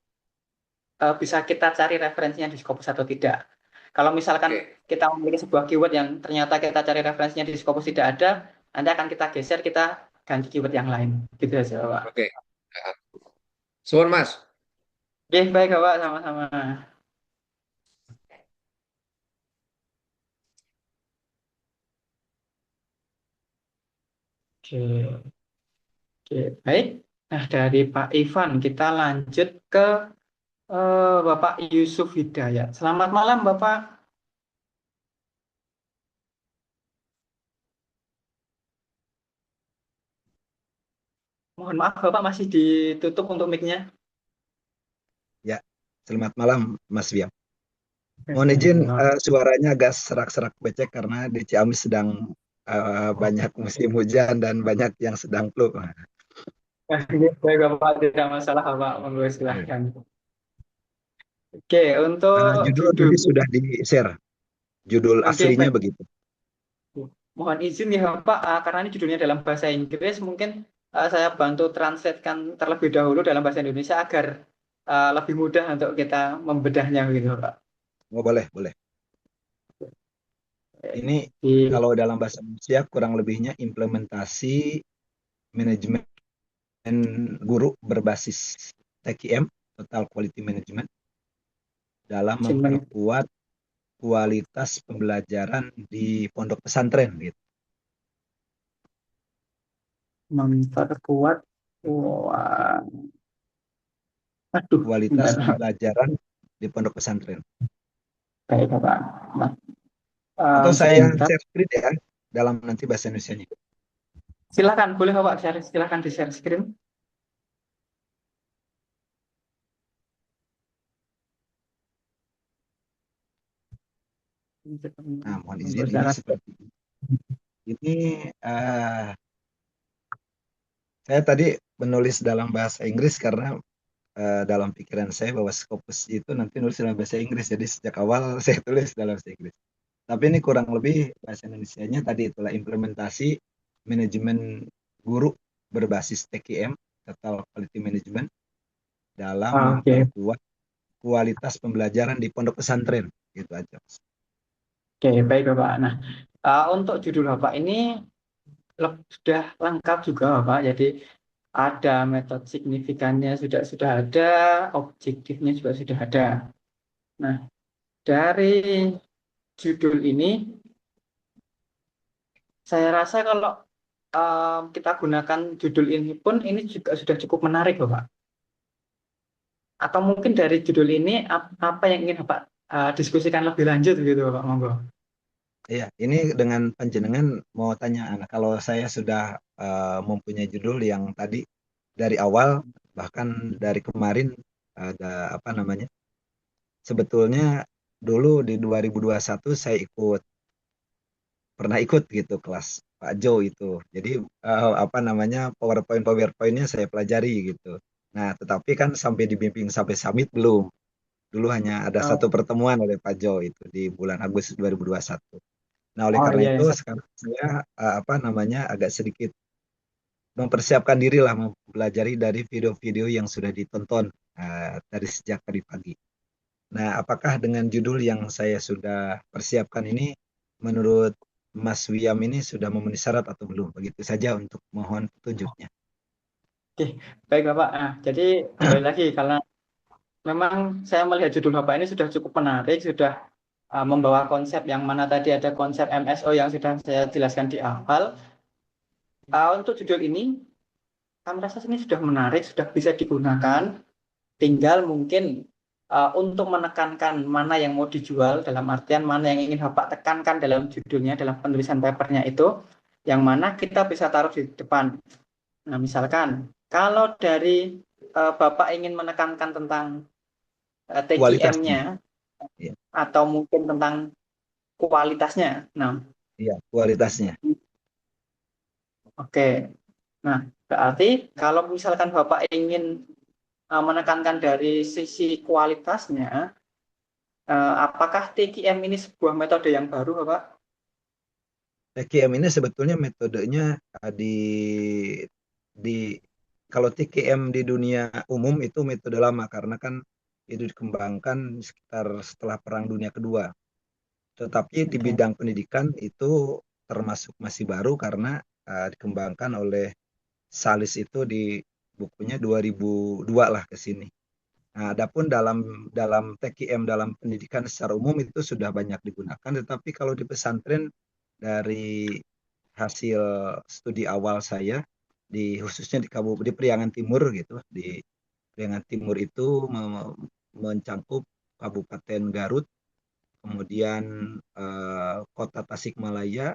bisa kita cari referensinya di Scopus atau tidak. Kalau misalkan Oke, kita memiliki sebuah keyword yang ternyata kita cari referensinya di Scopus tidak ada, nanti akan kita geser, kita ganti keyword yang lain. Gitu aja, Pak. oke. Suwun Mas. Oke, baik, Pak. Sama-sama. Oke, oke, baik. Nah, dari Pak Ivan, kita lanjut ke Bapak Yusuf Hidayat. Selamat malam, Bapak. Mohon maaf, Bapak masih ditutup untuk mic-nya. Ya, selamat malam Mas Wiam. Oke, Mohon selamat izin malam. suaranya agak serak-serak becek karena di Ciamis sedang banyak musim hujan dan banyak yang sedang flu. Baik, Bapak. Tidak masalah, Bapak. Monggo Eh, silahkan. Oke, untuk Judul judul, tadi sudah di-share, judul oke, aslinya baik. begitu. Mohon izin ya Pak, karena ini judulnya dalam bahasa Inggris, mungkin saya bantu translatekan terlebih dahulu dalam bahasa Indonesia agar lebih mudah untuk kita membedahnya gitu Pak. Oh, boleh, boleh. Ini Di kalau dalam bahasa Indonesia kurang lebihnya implementasi manajemen guru berbasis TQM, Total Quality Management, dalam Manajemen memperkuat kualitas pembelajaran di pondok pesantren gitu. memperkuat, wah, aduh, Kualitas bentar, pembelajaran di pondok pesantren. baik Pak. Nah, Atau saya sebentar, share screen ya dalam nanti bahasa Indonesianya. silakan boleh Bapak share, silakan di share screen. Nah, mohon Monggo izin ini silakan. seperti ini. Ini saya tadi menulis dalam bahasa Inggris karena dalam pikiran saya bahwa Scopus itu nanti nulis dalam bahasa Inggris. Jadi sejak awal saya tulis dalam bahasa Inggris. Tapi ini kurang lebih bahasa Indonesianya tadi itulah implementasi manajemen guru berbasis TQM, Total Quality Management, dalam Oke, memperkuat kualitas pembelajaran di pondok pesantren. Gitu aja. oke, baik Bapak. Nah, untuk judul Bapak ini sudah lengkap juga Bapak. Jadi ada metode signifikannya sudah ada, objektifnya juga sudah ada. Nah, dari judul ini saya rasa kalau kita gunakan judul ini pun ini juga sudah cukup menarik Bapak. Atau mungkin dari judul ini apa yang ingin Bapak diskusikan lebih lanjut gitu Bapak, monggo. Iya, ini dengan panjenengan mau tanya, anak kalau saya sudah mempunyai judul yang tadi dari awal bahkan dari kemarin ada apa namanya? Sebetulnya dulu di 2021 saya pernah ikut gitu kelas Pak Jo itu. Jadi apa namanya PowerPoint-nya saya pelajari gitu. Nah, tetapi kan sampai dibimbing sampai summit belum. Dulu hanya ada satu Oh, pertemuan oleh Pak Jo itu di bulan Agustus 2021. Nah, oleh oh karena iya, itu iya. sekarang saya apa namanya agak sedikit mempersiapkan diri lah mempelajari dari video-video yang sudah ditonton dari sejak tadi pagi. Nah, apakah dengan judul yang saya sudah persiapkan ini menurut Mas Wiam ini sudah memenuhi syarat atau belum. Begitu saja untuk mohon petunjuknya. Oke, baik Bapak. Nah, jadi kembali lagi karena memang saya melihat judul Bapak ini sudah cukup menarik, sudah membawa konsep yang mana tadi ada konsep MSO yang sudah saya jelaskan di awal. Untuk judul ini, kami rasa ini sudah menarik, sudah bisa digunakan. Tinggal mungkin untuk menekankan mana yang mau dijual, dalam artian mana yang ingin Bapak tekankan dalam judulnya, dalam penulisan papernya itu, yang mana kita bisa taruh di depan. Nah, misalkan kalau dari Bapak ingin menekankan tentang Kualitasnya. TQM-nya Ya, atau mungkin tentang kualitasnya. Nah, iya, kualitasnya. oke. Nah, berarti kalau misalkan Bapak ingin menekankan dari sisi kualitasnya, apakah TQM ini sebuah metode yang baru, Bapak? TKM ini sebetulnya metodenya di kalau TKM di dunia umum itu metode lama karena kan itu dikembangkan sekitar setelah Perang Dunia Kedua. Tetapi di Oke, bidang pendidikan itu termasuk masih baru karena dikembangkan oleh Salis itu di bukunya 2002 lah ke sini. Nah, adapun dalam dalam TKM dalam pendidikan secara umum itu sudah banyak digunakan, tetapi kalau di pesantren dari hasil studi awal saya di khususnya di Priangan Timur gitu, di Priangan Timur itu mencakup Kabupaten Garut, kemudian Kota Tasikmalaya,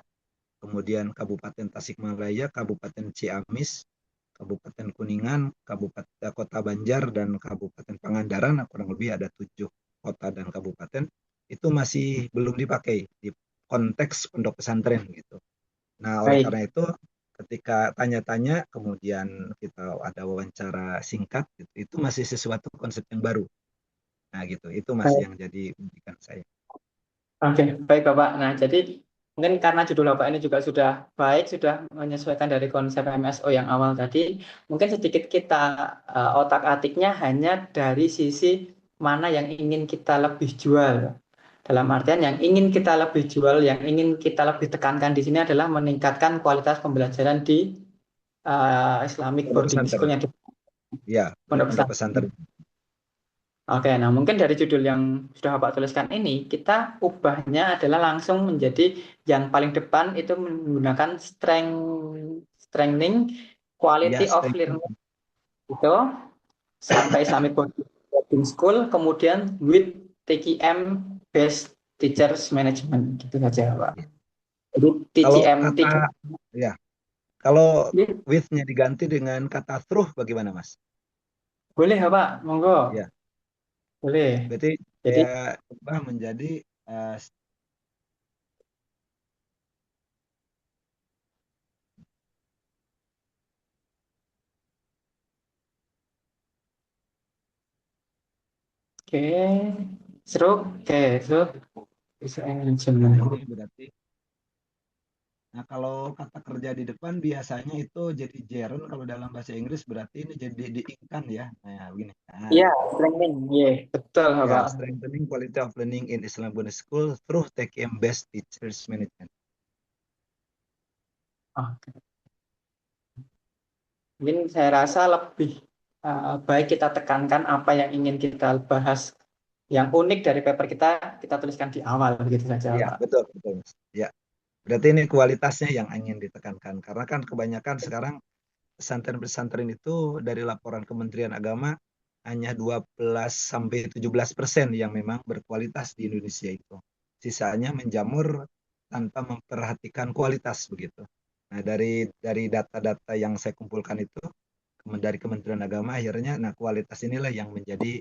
kemudian Kabupaten Tasikmalaya, Kabupaten Ciamis, Kabupaten Kuningan, Kabupaten Kota Banjar dan Kabupaten Pangandaran, kurang lebih ada 7 kota dan kabupaten itu masih belum dipakai di konteks pondok pesantren gitu. Nah, oleh baik. karena itu ketika tanya-tanya kemudian kita ada wawancara singkat gitu, itu masih sesuatu konsep yang baru. Nah, gitu. Itu masih Baik. yang jadi pendidikan saya. Oke, baik Bapak. Nah, jadi mungkin karena judul Bapak ini juga sudah baik, sudah menyesuaikan dari konsep MSO yang awal tadi, mungkin sedikit kita otak-atiknya hanya dari sisi mana yang ingin kita lebih jual. Dalam artian yang ingin kita lebih jual, yang ingin kita lebih tekankan di sini adalah meningkatkan kualitas pembelajaran di Islamic Pondok boarding pesantren. school-nya di Ya, di Pondok pondok Pesantren. pesantren. Oke, nah mungkin dari judul yang sudah Bapak tuliskan ini, kita ubahnya adalah langsung menjadi yang paling depan itu menggunakan strengthening Ya, quality of strengthen. learning itu sampai Islamic boarding school, kemudian with TKM based teachers management gitu saja, Pak. Jadi Kalau TCM kata 3. ya, kalau with-nya diganti dengan kata through bagaimana, Mas? Boleh, Pak, monggo. Ya, Boleh. berarti Jadi, saya ubah menjadi oke, stroke, oke, stroke, bisa nah management. ini berarti nah kalau kata kerja di depan biasanya itu jadi gerund kalau dalam bahasa Inggris berarti ini jadi diingkan ya. Nah, begini. Nah, Iya, training, iya, betul, ya, Pak. strengthening quality of learning in Islam Bunda School through TKM based teachers management. Oke. Mungkin saya rasa lebih baik kita tekankan apa yang ingin kita bahas, yang unik dari paper kita tuliskan di awal, begitu saja, Ya, Pak. betul, betul, Mas. Ya, berarti ini kualitasnya yang ingin ditekankan karena kan kebanyakan sekarang pesantren-pesantren itu dari laporan Kementerian Agama hanya 12 sampai 17% yang memang berkualitas di Indonesia itu. Sisanya menjamur tanpa memperhatikan kualitas begitu. Nah, dari data-data yang saya kumpulkan itu dari Kementerian Agama akhirnya nah kualitas inilah yang menjadi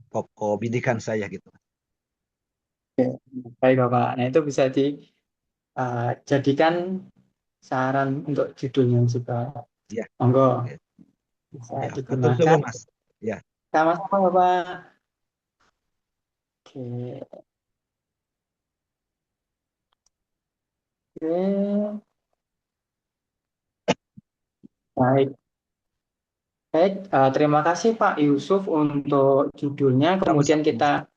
pokok bidikan saya gitu. Oke, baik, Bapak. Nah, itu bisa dijadikan saran untuk judulnya juga. Ya, Monggo, oke. bisa Ya, atur digunakan. suwun Mas. Ya, Sama-sama, Bapak. Oke. Oke. Baik. Baik, terima kasih Pak Yusuf untuk judulnya. Kemudian sama-sama Mas. kita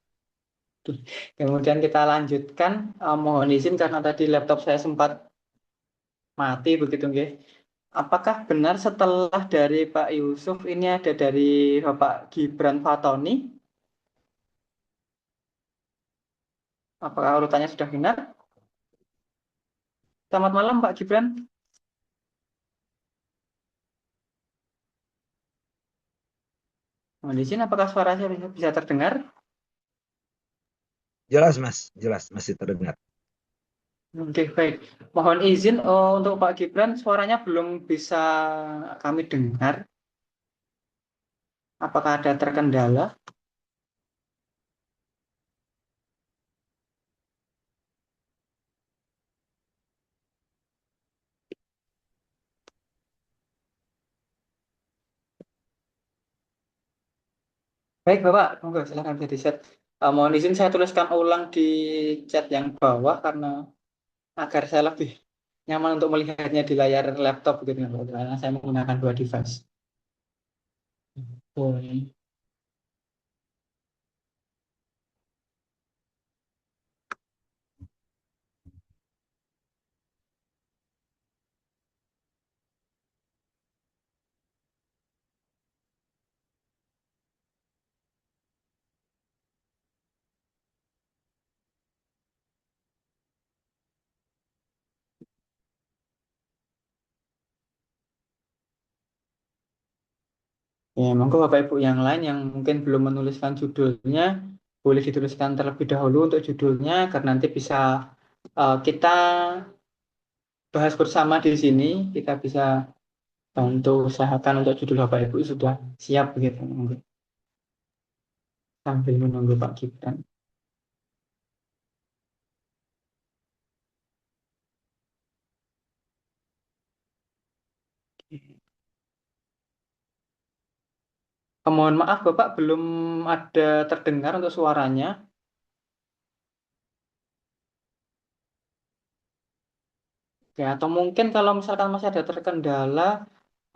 Kemudian kita lanjutkan. Mohon izin karena tadi laptop saya sempat mati begitu nggih. Apakah benar setelah dari Pak Yusuf ini ada dari Bapak Gibran Fatoni? Apakah urutannya sudah benar? Selamat malam Pak Gibran. Mohon izin apakah suara saya bisa terdengar? Jelas Mas, jelas masih terdengar. Oke, baik. Mohon izin untuk Pak Gibran, suaranya belum bisa kami dengar. Apakah ada terkendala? Baik, Bapak. Monggo, silakan bisa di-set. Mohon izin saya tuliskan ulang di chat yang bawah karena agar saya lebih nyaman untuk melihatnya di layar laptop gitu karena saya menggunakan dua device. Boleh. Ya, monggo Bapak Ibu yang lain yang mungkin belum menuliskan judulnya, boleh dituliskan terlebih dahulu untuk judulnya, karena nanti bisa kita bahas bersama di sini. Kita bisa bantu usahakan untuk judul Bapak Ibu sudah siap begitu. Monggo. Sambil menunggu Pak Gibran. Mohon maaf Bapak belum ada terdengar untuk suaranya. Ya, atau mungkin kalau misalkan masih ada terkendala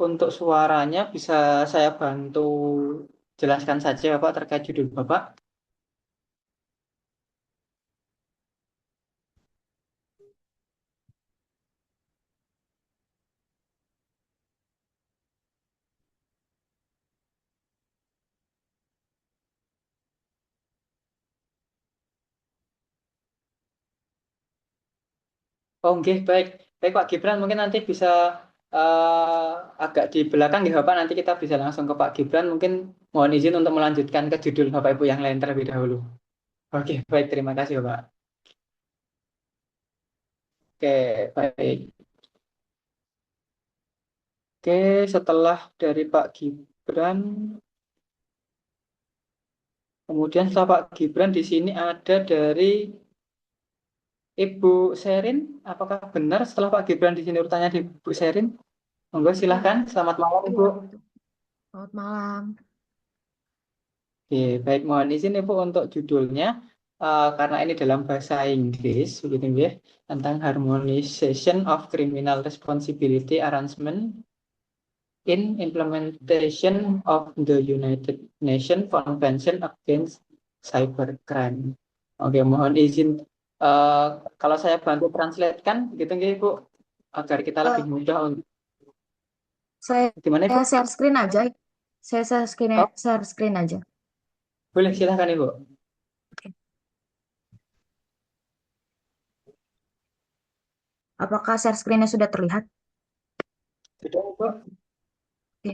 untuk suaranya bisa saya bantu jelaskan saja Bapak terkait judul Bapak. Oh, oke, baik. Baik Pak Gibran, mungkin nanti bisa agak di belakang ya Bapak, nanti kita bisa langsung ke Pak Gibran. Mungkin mohon izin untuk melanjutkan ke judul Bapak Ibu yang lain terlebih dahulu. Oke, baik. Terima kasih Bapak. Oke, baik. Oke, setelah dari Pak Gibran, kemudian setelah Pak Gibran di sini ada dari Ibu Sherin. Apakah benar setelah Pak Gibran di sini urutannya di Ibu Sherin? Monggo Iya, silahkan. Selamat malam iya Ibu. betul. Selamat malam. Oke, baik mohon izin Ibu untuk judulnya karena ini dalam bahasa Inggris begitu ya tentang Harmonization of Criminal Responsibility Arrangement in Implementation of the United Nations Convention Against Cybercrime. Oke, mohon izin kalau saya bantu translate kan gitu ya Ibu agar kita lebih Eh, mudah untuk saya gimana Ibu? share screen aja. Saya Oh, share screen aja. boleh silahkan Ibu. Oke. Apakah share screen-nya sudah terlihat? Sudah Ibu? Oke.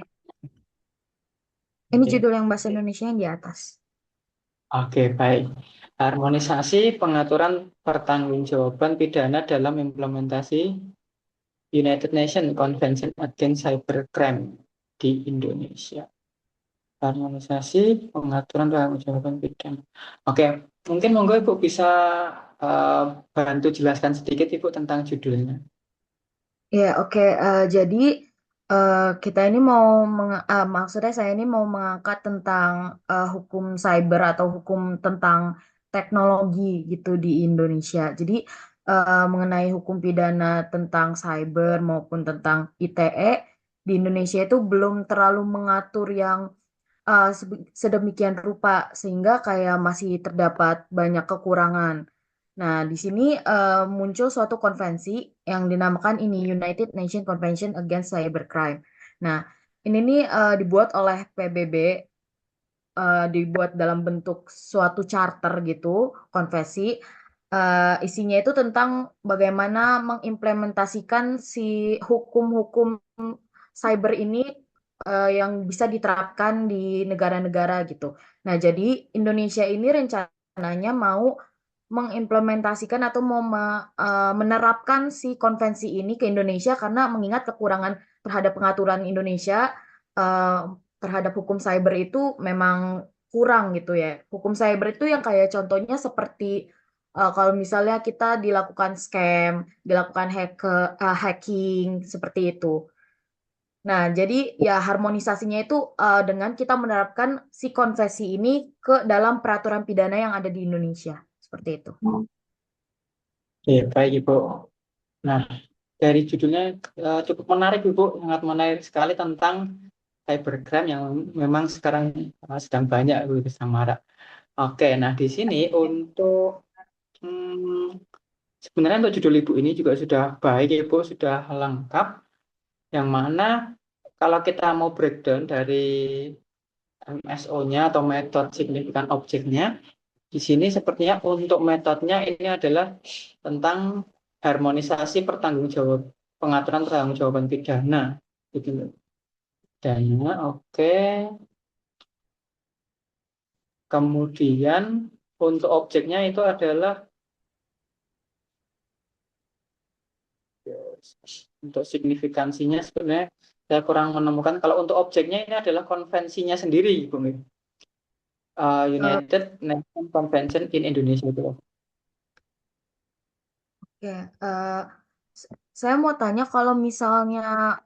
Ini Oke. judul yang bahasa Indonesia yang di atas. Oke, baik. Harmonisasi pengaturan pertanggungjawaban pidana dalam implementasi United Nations Convention Against Cybercrime di Indonesia. Harmonisasi pengaturan pertanggungjawaban pidana. Oke, mungkin monggo Ibu bisa eh, bantu jelaskan sedikit Ibu tentang judulnya. Ya, oke. Jadi kita ini maksudnya saya ini mau mengangkat tentang hukum cyber atau hukum tentang teknologi gitu di Indonesia. Jadi mengenai hukum pidana tentang cyber maupun tentang ITE di Indonesia itu belum terlalu mengatur yang sedemikian rupa sehingga kayak masih terdapat banyak kekurangan. Nah, di sini muncul suatu konvensi yang dinamakan ini United Nations Convention Against Cybercrime. Nah, ini nih dibuat oleh PBB, dibuat dalam bentuk suatu charter gitu, konvensi. Isinya itu tentang bagaimana mengimplementasikan si hukum-hukum cyber ini yang bisa diterapkan di negara-negara gitu. Nah, jadi Indonesia ini rencananya mau mengimplementasikan atau mau menerapkan si konvensi ini ke Indonesia karena mengingat kekurangan terhadap pengaturan Indonesia eh, terhadap hukum cyber itu memang kurang gitu ya. Hukum cyber itu yang kayak contohnya seperti kalau misalnya kita dilakukan scam, dilakukan hacking seperti itu. Nah, jadi ya harmonisasinya itu dengan kita menerapkan si konvensi ini ke dalam peraturan pidana yang ada di Indonesia. Seperti itu. Oke, baik Ibu. Nah, dari judulnya cukup menarik Ibu, sangat menarik sekali tentang cybercrime yang memang sekarang sedang banyak Ibu, sedang marak. Oke, nah di sini untuk sebenarnya untuk judul Ibu ini juga sudah baik Ibu, sudah lengkap. Yang mana kalau kita mau breakdown dari MSO-nya atau metode signifikan objeknya, di sini sepertinya untuk metodenya ini adalah tentang harmonisasi pertanggungjawab pengaturan pertanggungjawaban pidana gitu loh. Dana, oke. Kemudian untuk objeknya itu adalah untuk signifikansinya sebenarnya saya kurang menemukan. Kalau untuk objeknya ini adalah konvensinya sendiri, Bung. Eh, United Nations Convention in Indonesia itu. ya, saya mau tanya kalau misalnya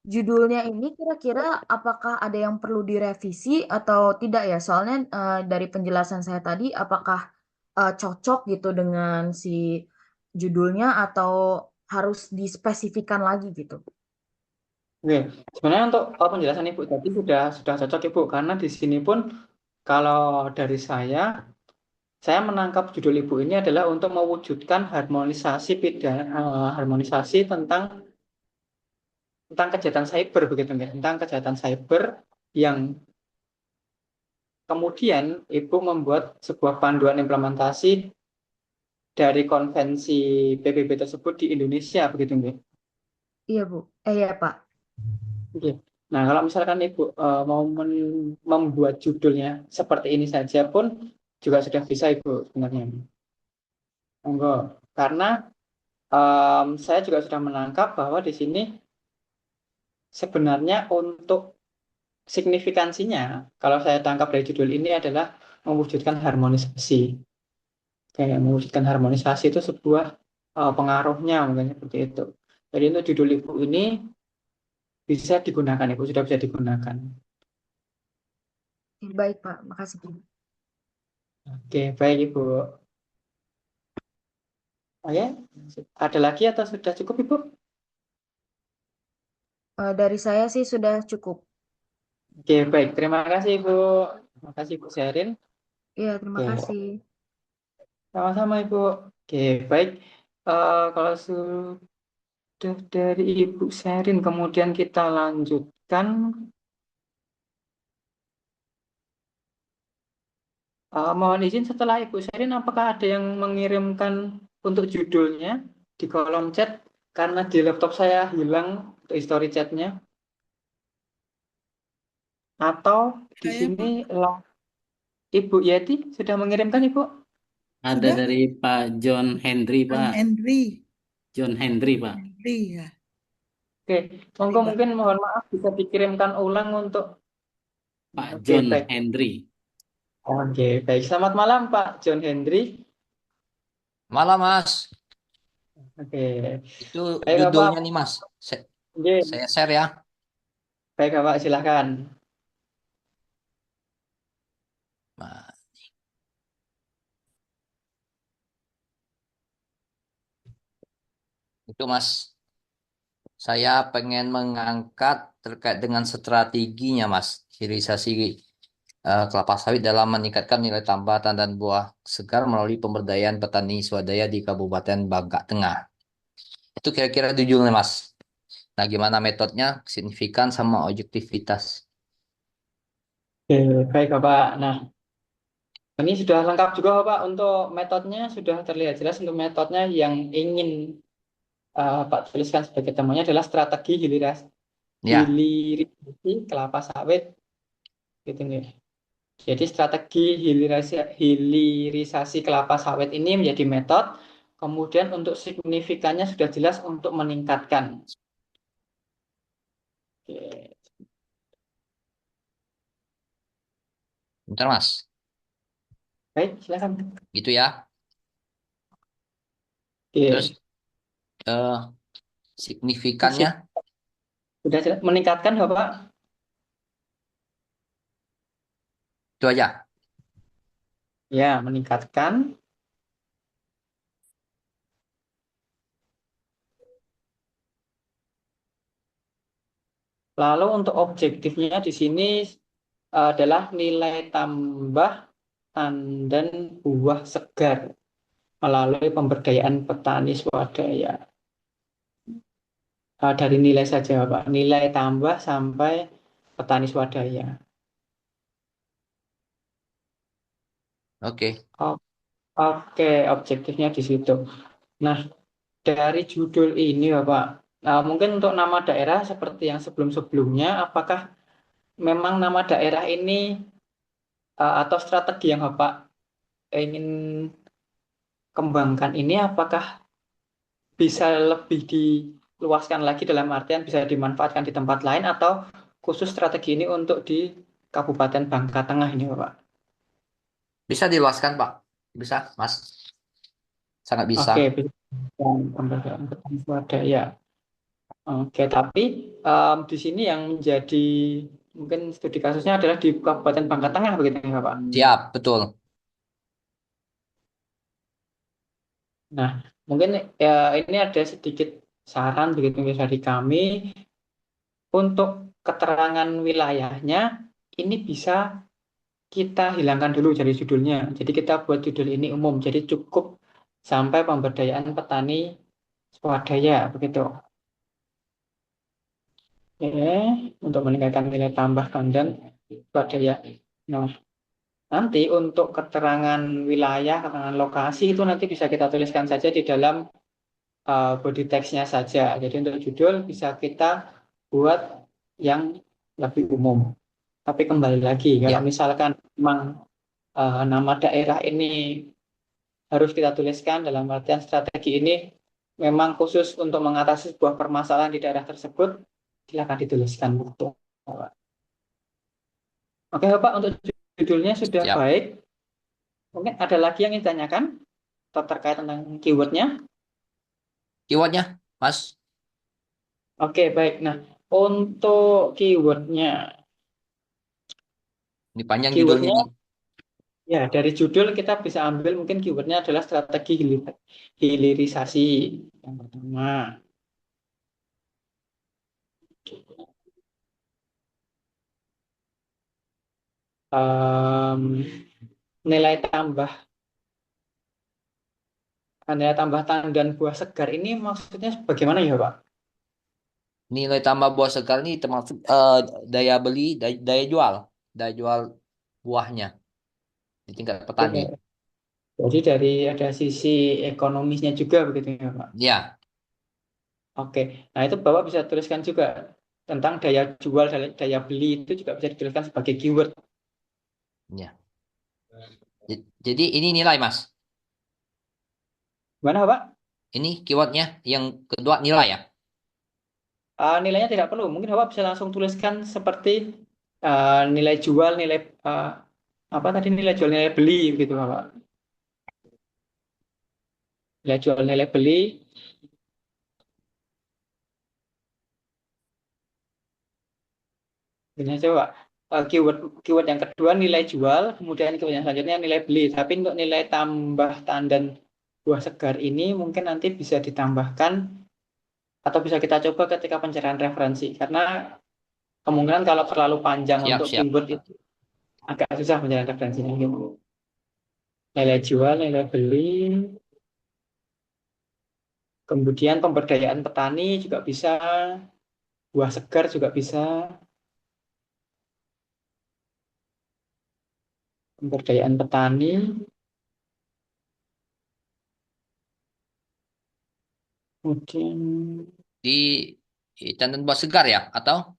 judulnya ini kira-kira apakah ada yang perlu direvisi atau tidak ya? Soalnya dari penjelasan saya tadi, apakah cocok gitu dengan si judulnya atau harus dispesifikan lagi gitu? Oke, sebenarnya untuk penjelasan Ibu tadi sudah cocok Ibu karena di sini pun kalau dari saya menangkap judul Ibu ini adalah untuk mewujudkan harmonisasi harmonisasi tentang kejahatan cyber begitu ya, tentang kejahatan cyber yang kemudian Ibu membuat sebuah panduan implementasi dari konvensi PBB tersebut di Indonesia begitu ya. Iya, Bu. Iya, Pak. Oke. Nah, kalau misalkan Ibu mau membuat judulnya seperti ini saja pun juga sudah bisa Ibu sebenarnya. Monggo. Karena saya juga sudah menangkap bahwa di sini sebenarnya untuk signifikansinya, kalau saya tangkap dari judul ini adalah mewujudkan harmonisasi. Kayak mewujudkan harmonisasi itu sebuah pengaruhnya, mungkin seperti itu. Jadi untuk judul Ibu ini bisa digunakan, Ibu sudah bisa digunakan. Baik, Pak. Makasih, Bu. Oke, baik Ibu. Oke, ada lagi atau sudah cukup Ibu? Dari saya sih sudah cukup. Oke, baik. Terima kasih Ibu. Terima kasih Ibu Sherin. Iya, terima Oke, kasih. sama-sama Ibu. Oke, baik. Kalau sudah dari Ibu Sherin, kemudian kita lanjutkan. Mohon izin setelah Ibu Sherin, apakah ada yang mengirimkan untuk judulnya di kolom chat? Karena di laptop saya hilang untuk history chatnya. Atau di Saya sini Pak Ibu Yeti sudah mengirimkan Ibu? Ada sudah dari Pak John Henry, Bang Pak. Henry, John Henry, Pak. Henry ya. Oke, Cari monggo Bang. mungkin mohon maaf bisa dikirimkan ulang untuk. Pak Oke, John baik. Henry. Oke, baik. Selamat malam Pak John Hendry. Malam Mas, Oke, itu baik Bapak. judulnya nih Mas. Oke, Saya share ya. baik Bapak silahkan. Nah, itu Mas. Saya pengen mengangkat terkait dengan strateginya, Mas. Hilirisasi kelapa sawit dalam meningkatkan nilai tambah tandan dan buah segar melalui pemberdayaan petani swadaya di Kabupaten Bangka Tengah. Itu kira-kira judulnya, Mas. Nah, gimana metodenya, signifikan sama objektivitas. Oke, baik Bapak. Nah, ini sudah lengkap juga Bapak untuk metodenya, sudah terlihat jelas untuk metodenya yang ingin Pak tuliskan sebagai temuannya adalah strategi Ya, hilirisasi kelapa sawit gitu nih. Jadi strategi hilirisasi kelapa sawit ini menjadi metode. Kemudian untuk signifikannya sudah jelas untuk meningkatkan. Oke, bentar, Mas. baik, silakan. Gitu ya. Terus Oke, eh, signifikannya sudah jelas meningkatkan Bapak. itu aja. Ya, meningkatkan. Lalu untuk objektifnya di sini adalah nilai tambah tandan buah segar melalui pemberdayaan petani swadaya. Dari nilai saja, Pak. Nilai tambah sampai petani swadaya. Oke. O- Oke, objektifnya di situ. Nah, dari judul ini, Bapak, mungkin untuk nama daerah seperti yang sebelum-sebelumnya, apakah memang nama daerah ini atau strategi yang Bapak ingin kembangkan ini, apakah bisa lebih diluaskan lagi dalam artian bisa dimanfaatkan di tempat lain atau khusus strategi ini untuk di Kabupaten Bangka Tengah ini, Bapak? Bisa diluaskan, Pak. Bisa, Mas. Sangat bisa. Oke, bisa pemberdayaan petani swadaya. Oke, tapi di sini yang menjadi mungkin studi kasusnya adalah di Kabupaten Bangka Tengah begitu ya, Pak. Siap, betul. Nah, mungkin ini ada sedikit saran begitu ya dari kami untuk keterangan wilayahnya ini bisa kita hilangkan dulu dari judulnya. Jadi kita buat judul ini umum. Jadi cukup sampai pemberdayaan petani swadaya begitu. Oke, untuk meningkatkan nilai tambah tandan swadaya. Nah, nanti untuk keterangan wilayah, keterangan lokasi itu nanti bisa kita tuliskan saja di dalam body text-nya saja. Jadi untuk judul bisa kita buat yang lebih umum. Tapi kembali lagi, kalau Ya. misalkan memang nama daerah ini harus kita tuliskan dalam artian strategi ini memang khusus untuk mengatasi sebuah permasalahan di daerah tersebut, silakan dituliskan. Betul. Oke, Bapak, untuk judulnya sudah Siap. baik. Mungkin ada lagi yang ingin ditanyakan atau terkait tentang keywordnya. Keywordnya, Mas. Oke, baik. Nah, untuk keywordnya, Ini panjang judulnya keywordnya nih. ya dari judul kita bisa ambil mungkin keywordnya adalah strategi hilirisasi yang pertama. Em, nilai tambah nilai tambah tandan buah segar ini maksudnya bagaimana ya, Pak? Nilai tambah buah segar ini termasuk daya beli, daya jual buahnya di tingkat petani. Oke. Jadi dari ada sisi ekonomisnya juga begitu ya, Pak. Ya, Oke. Nah, itu Bapak bisa tuliskan juga tentang daya jual, daya beli itu juga bisa dituliskan sebagai keyword. ya. Jadi ini nilai, Mas. Gimana, Pak? Ini keywordnya. Yang kedua nilai ya. Nilainya tidak perlu. Mungkin Bapak bisa langsung tuliskan seperti nilai jual, nilai apa tadi nilai jual, nilai beli gitu, Bapak. Nilai jual, nilai beli. Ini coba keyword keyword yang kedua nilai jual, kemudian keyword yang selanjutnya nilai beli. Tapi untuk nilai tambah tandan buah segar ini mungkin nanti bisa ditambahkan Atau bisa kita coba ketika pencarian referensi, karena kemungkinan kalau terlalu panjang Siap, untuk siap. keyword itu agak susah pencarian referensinya gitu. Nilai jual, nilai beli, kemudian pemberdayaan petani juga bisa, buah segar juga bisa, pemberdayaan petani, kemudian Di Tandan Buah Segar ya? Atau?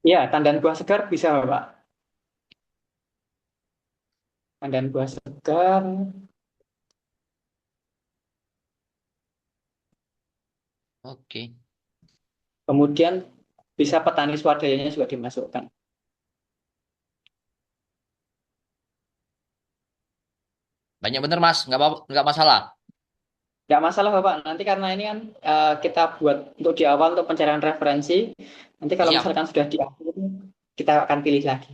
ya tandan buah segar bisa Pak. Tandan buah segar, Oke. kemudian bisa petani swadayanya juga dimasukkan. Banyak bener Mas, nggak masalah. Nggak masalah Bapak, nanti karena ini kan kita buat untuk di awal untuk pencarian referensi, nanti kalau Siap, misalkan sudah di akhir, kita akan pilih lagi.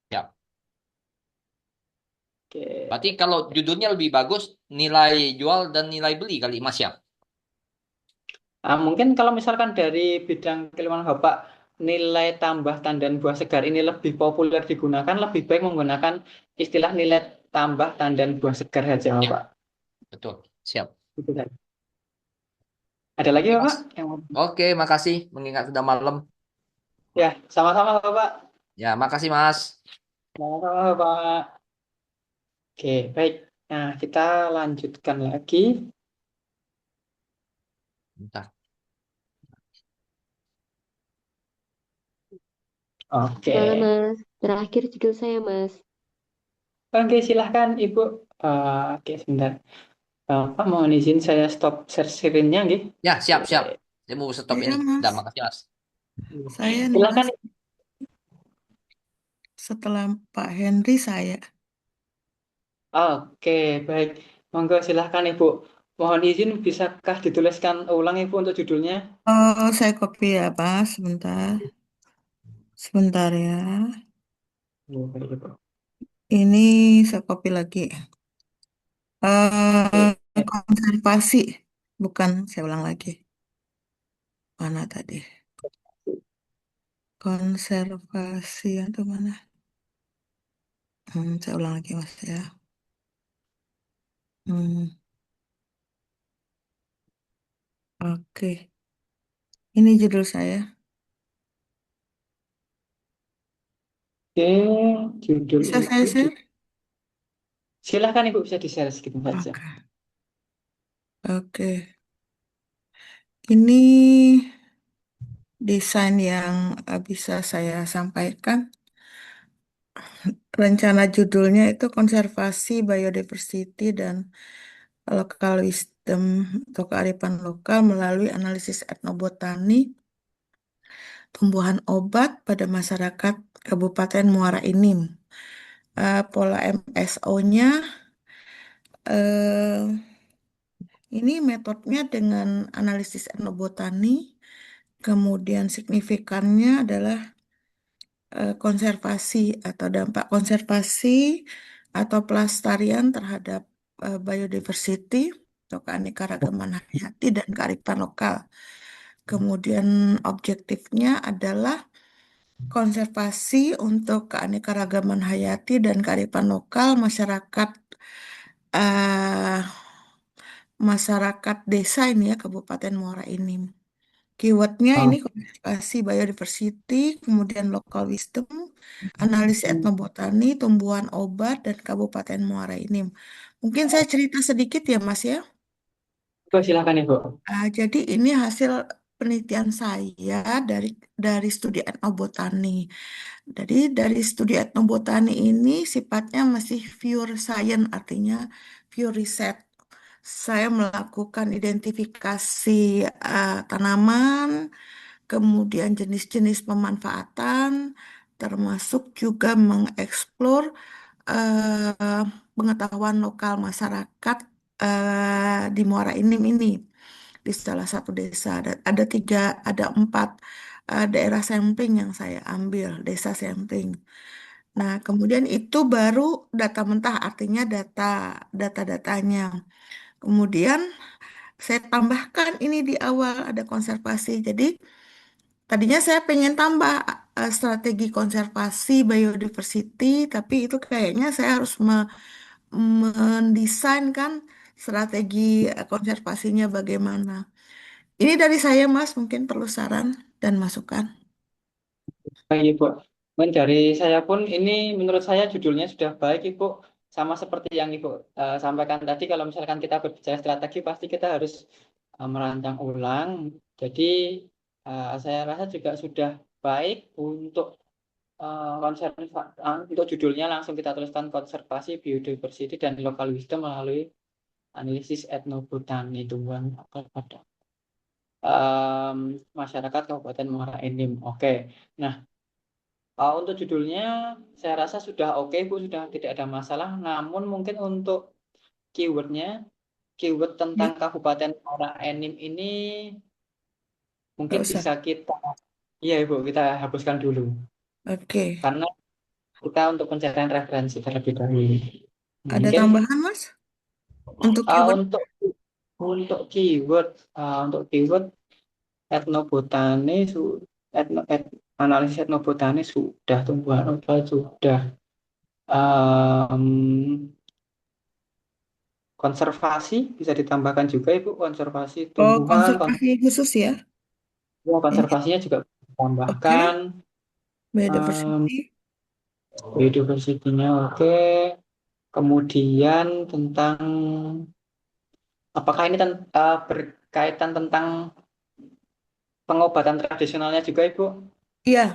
siap. Berarti Oke. kalau judulnya lebih bagus, nilai jual dan nilai beli kali Mas ya? Mungkin kalau misalkan dari bidang keilmuan Bapak, nilai tambah tandan buah segar ini lebih populer digunakan, lebih baik menggunakan istilah nilai tambah tandan buah segar saja Ya, Bapak. betul. Siap. Gitu saja. Ada lagi Oke Bapak? Mas. Yang... Oke, makasih. Mengingat sudah malam. Ya, sama-sama Bapak. Ya, makasih Mas. Sama-sama Bapak. Oke, baik. Nah, kita lanjutkan lagi. Bentar. Oke. Halo Mas, terakhir judul saya Mas. Oke, silahkan Ibu. Oke, sebentar. Pak, mohon izin saya stop share screen-nya, nggih. Ya, siap, Oke. siap. Saya mau stop Iya, ini. Mas. Udah, makasih Mas. Saya nih, Silahkan. Mas. Setelah Pak Henry, saya. Oke, baik. Monggo silahkan Ibu. Mohon izin, bisakah dituliskan ulang Ibu untuk judulnya? Oh, saya copy ya, Mas. Sebentar. Sebentar ya. Baik, Ibu. Ini saya copy lagi. Oke. Konservasi. Bukan, saya ulang lagi. Mana tadi? Konservasi atau mana? Saya ulang lagi, Mas ya. Hmm, oke. Ini judul saya. Oke, judul Bisa saya Ibu. share? Silahkan Ibu bisa di-share segitu saja. Oke. Oke. Ini desain yang bisa saya sampaikan. Rencana judulnya itu konservasi biodiversity dan local wisdom atau kearifan lokal melalui analisis etnobotani tumbuhan obat pada masyarakat Kabupaten Muara Enim. Pola MSO-nya ini metodenya dengan analisis etnobotani, kemudian signifikannya adalah konservasi atau dampak konservasi atau pelestarian terhadap biodiversity atau keanekaragaman hayati dan kearifan lokal. Kemudian objektifnya adalah konservasi untuk keanekaragaman hayati dan kearifan lokal eh, masyarakat desa ini ya Kabupaten Muara Enim. Keywordnya ini Oh, konservasi biodiversity, kemudian local wisdom, analisis etnobotani, tumbuhan obat, dan Kabupaten Muara Enim. Mungkin saya cerita sedikit ya Mas ya. silahkan Ibu. Jadi ini hasil penelitian saya dari studi etnobotani. Jadi dari studi etnobotani ini sifatnya masih pure science, artinya pure riset. Saya melakukan identifikasi tanaman, kemudian jenis-jenis pemanfaatan, termasuk juga mengeksplor eh, pengetahuan lokal masyarakat di Muara Enim ini di salah satu desa. Ada empat daerah sampling yang saya ambil, desa sampling. Nah, kemudian itu baru data mentah, artinya data-datanya. Kemudian saya tambahkan ini di awal ada konservasi. Jadi tadinya saya pengen tambah strategi konservasi biodiversity, tapi itu kayaknya saya harus mendesain kan strategi konservasinya bagaimana. Ini dari saya, Mas, mungkin perlu saran dan masukan. Baik, Ibu. Mungkin dari saya pun ini menurut saya judulnya sudah baik, Ibu. Sama seperti yang Ibu sampaikan tadi, kalau misalkan kita berbicara strategi, pasti kita harus merancang ulang. Jadi saya rasa juga sudah baik untuk untuk judulnya langsung kita tuliskan konservasi, biodiversity, dan local wisdom melalui analisis etnobotani tumbuhan lokal pada em, masyarakat Kabupaten Muara Enim. Oke. Nah, untuk judulnya saya rasa sudah oke Bu, sudah tidak ada masalah. Namun mungkin untuk keywordnya, keyword Ya, tentang Kabupaten Muara Enim ini nggak mungkin usah. bisa kita, iya Ibu, kita hapuskan dulu. Oke. Karena kita untuk pencarian referensi terlebih dahulu. Nah, Ada mungkin tambahan, Mas, untuk uh, keyword? untuk untuk keyword, untuk keyword etnobotani, analisis etnobotani sudah, tumbuhan lokal sudah. Em, Konservasi bisa ditambahkan juga Ibu, konservasi Oh, tumbuhan, konservasi khusus ya. Ini, konservasinya juga ditambahkan, oke. em, Biodiversity. biodiversity-nya oke. Kemudian tentang apakah ini berkaitan tentang pengobatan tradisionalnya juga Ibu? Iya,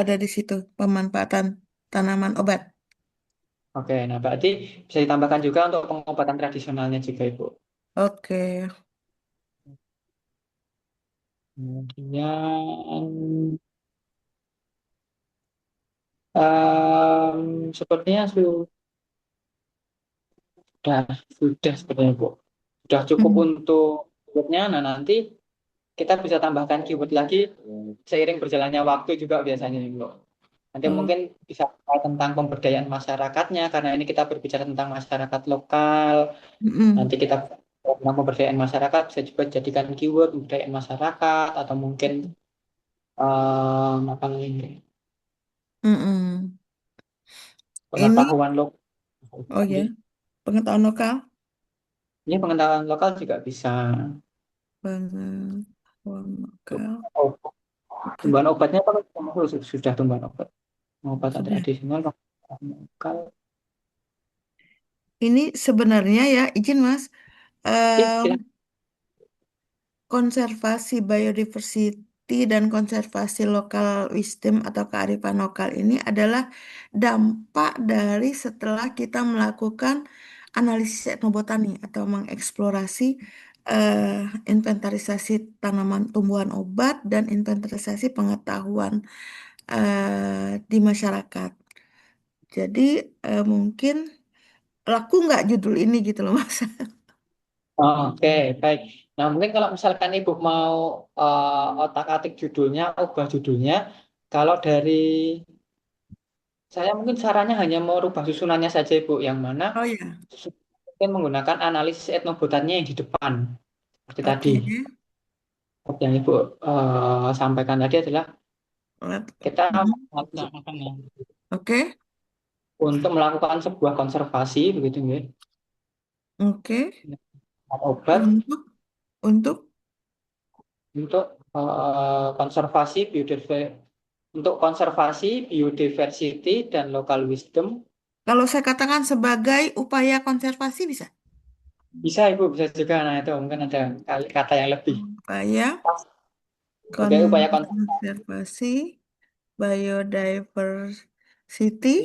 ada di situ pemanfaatan tanaman obat. Oke, nah berarti bisa ditambahkan juga untuk pengobatan tradisionalnya juga Ibu. Oke. Kemudian sepertinya sudah sepertinya Bu. Sudah cukup Hmm. untuk keywordnya. Nah nanti kita bisa tambahkan keyword lagi seiring berjalannya waktu juga biasanya nih, Bu. Nanti Oh, mungkin bisa tentang pemberdayaan masyarakatnya karena ini kita berbicara tentang masyarakat lokal. Nanti mm-mm. kita tentang pemberdayaan masyarakat bisa juga jadikan keyword pemberdayaan masyarakat atau mungkin apa lagi Mm-mm. Ini, pengetahuan lokal. oh ya, pengetahuan lokal. Ini pengetahuan lokal juga bisa. Pengetahuan lokal. Oh, Oke, tumbuhan obatnya apa? Sudah tumbuhan obat. Pengobatan sudah. tradisional lokal. Ini sebenarnya ya, izin Mas, Silakan. konservasi biodiversity dan konservasi lokal wisdom atau kearifan lokal ini adalah dampak dari setelah kita melakukan analisis etnobotani atau mengeksplorasi inventarisasi tanaman tumbuhan obat dan inventarisasi pengetahuan di masyarakat. Jadi mungkin laku nggak judul ini gitu loh Mas. Oke, baik. Nah, mungkin kalau misalkan Ibu mau otak-atik judulnya, ubah judulnya, kalau dari saya mungkin sarannya hanya mau rubah susunannya saja, Ibu, yang mana Oh ya, mungkin menggunakan analisis etnobotannya yang di depan. Seperti tadi, oke. seperti yang Ibu sampaikan tadi adalah kita Mhm. melakukan Oke, untuk melakukan sebuah konservasi, begitu ya, oke. obat Untuk untuk untuk konservasi biodiversitas, untuk konservasi biodiversity dan local wisdom. kalau saya katakan sebagai upaya konservasi bisa. Bisa Ibu, bisa juga. Nah itu mungkin ada kata yang lebih Upaya pas sebagai upaya konservasi biodiversity,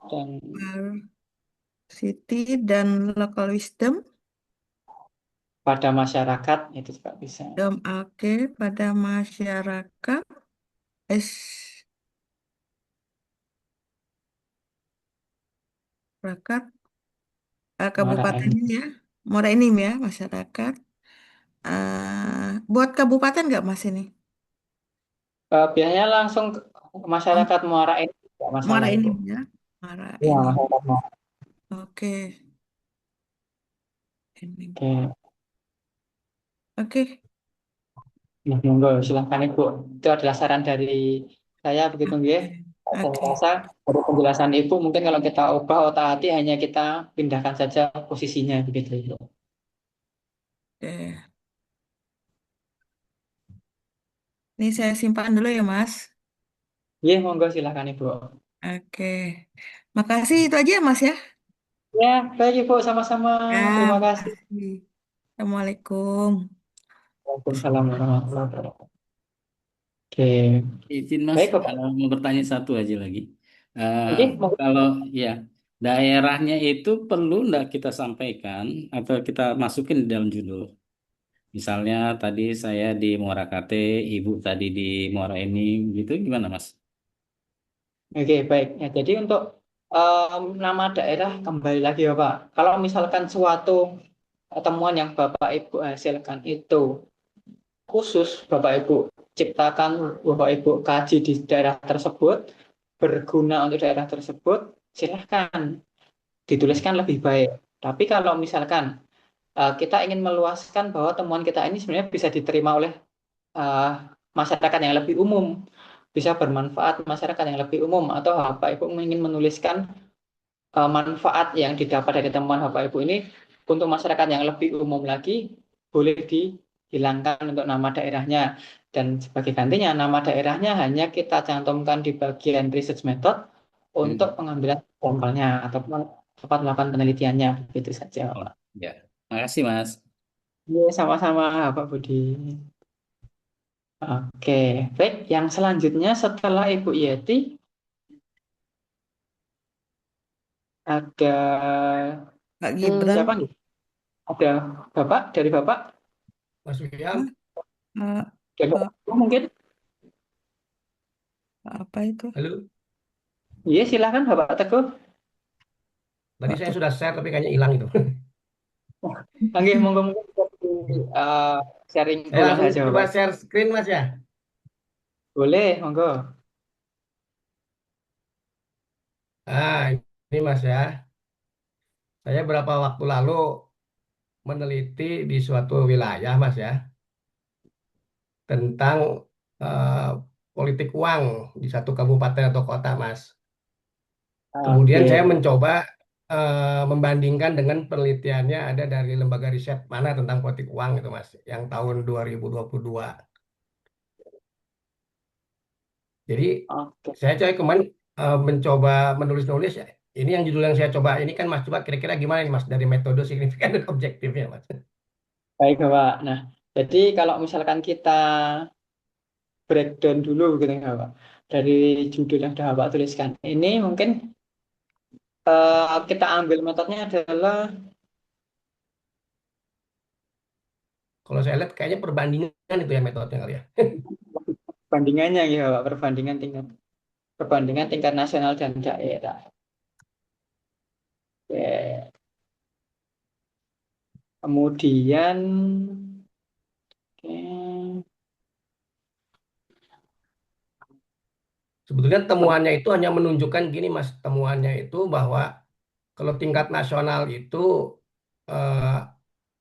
konservasi dan local wisdom pada masyarakat itu juga bisa. oke pada masyarakat masyarakat Muara kabupaten Enim. ini ya, Muara Enim ya masyarakat. Buat kabupaten nggak Mas ini? Biasanya langsung ke Oh, masyarakat Muara Enim tidak masalah Muara Ibu. Enim ya, Muara Iya, Enim. masyarakat Muara Oke, Enim. Enim. Oke. Nah, monggo silahkan Ibu. Itu adalah saran dari saya begitu nggih. Saya Oke. rasa dari penjelasan Ibu mungkin kalau kita ubah otak-atik hanya kita pindahkan saja posisinya begitu Ibu. Oke. Ini saya simpan dulu ya, Mas. Iya, monggo silahkan Ibu. Oke. Makasih itu aja ya, Mas ya. Ya, baik Ibu, sama-sama. Ya, Terima kasih. makasih. Assalamualaikum. Waalaikumsalam warahmatullahi wabarakatuh. Oke, Izin Mas, baik Bapak. mau bertanya satu aja lagi. Eh, Oke, monggo. kalau ya daerahnya itu perlu nggak kita sampaikan atau kita masukin di dalam judul? Misalnya tadi saya di Muara Kate, Ibu tadi di Muara ini, gitu gimana Mas? Oke, baik. Ya, jadi untuk nama daerah kembali lagi ya Pak. Kalau misalkan suatu temuan yang Bapak Ibu hasilkan itu khusus Bapak Ibu ciptakan, Bapak Ibu kaji di daerah tersebut, berguna untuk daerah tersebut, silahkan dituliskan lebih baik. Tapi kalau misalkan kita ingin meluaskan bahwa temuan kita ini sebenarnya bisa diterima oleh uh, masyarakat yang lebih umum, bisa bermanfaat masyarakat yang lebih umum, atau Bapak Ibu ingin menuliskan manfaat yang didapat dari temuan Bapak Ibu ini untuk masyarakat yang lebih umum lagi, boleh dihilangkan untuk nama daerahnya. Dan sebagai gantinya, nama daerahnya hanya kita cantumkan di bagian research method untuk pengambilan sampelnya ataupun tempat melakukan penelitiannya. Begitu saja, Oh, Pak. ya, makasih Mas. Iya, sama-sama, Pak Budi. Oke, baik. Yang selanjutnya setelah Ibu Yeti, ada Pak Gibran. siapa nih? Ada Bapak, dari Bapak? Mas William, Eh, Dari eh, Bapak mungkin? apa itu? halo. Iya, silakan Bapak Teguh. Tadi Pak saya Tep- sudah share tapi kayaknya hilang itu. Oke, monggo-monggo uh, sharing Saya ulang langsung saja, coba Bapak. share screen Mas ya. Boleh, monggo. Nah, ini Mas ya. Saya beberapa waktu lalu meneliti di suatu wilayah Mas ya tentang eh, politik uang di satu kabupaten atau kota Mas. Kemudian saya Oke, mencoba membandingkan dengan penelitiannya ada dari lembaga riset mana tentang politik uang itu Mas yang tahun 2022. Jadi oke. saya coba kemarin mencoba menulis-nulis ya. Ini yang judul yang saya coba ini kan Mas coba kira-kira gimana nih Mas dari metode signifikan dan objektifnya Mas. Baik, Bapak. Nah, jadi kalau misalkan kita breakdown dulu gitu ya, Bapak. Dari judul yang sudah Bapak tuliskan. Ini mungkin kita ambil metodenya adalah Kalau saya lihat kayaknya perbandingan itu ya metodenya kali ya. perbandingannya ya, Bapak. Perbandingan tingkat nasional dan daerah. Oke. Kemudian, oke. Sebetulnya temuannya itu hanya menunjukkan gini Mas, temuannya itu bahwa kalau tingkat nasional itu eh,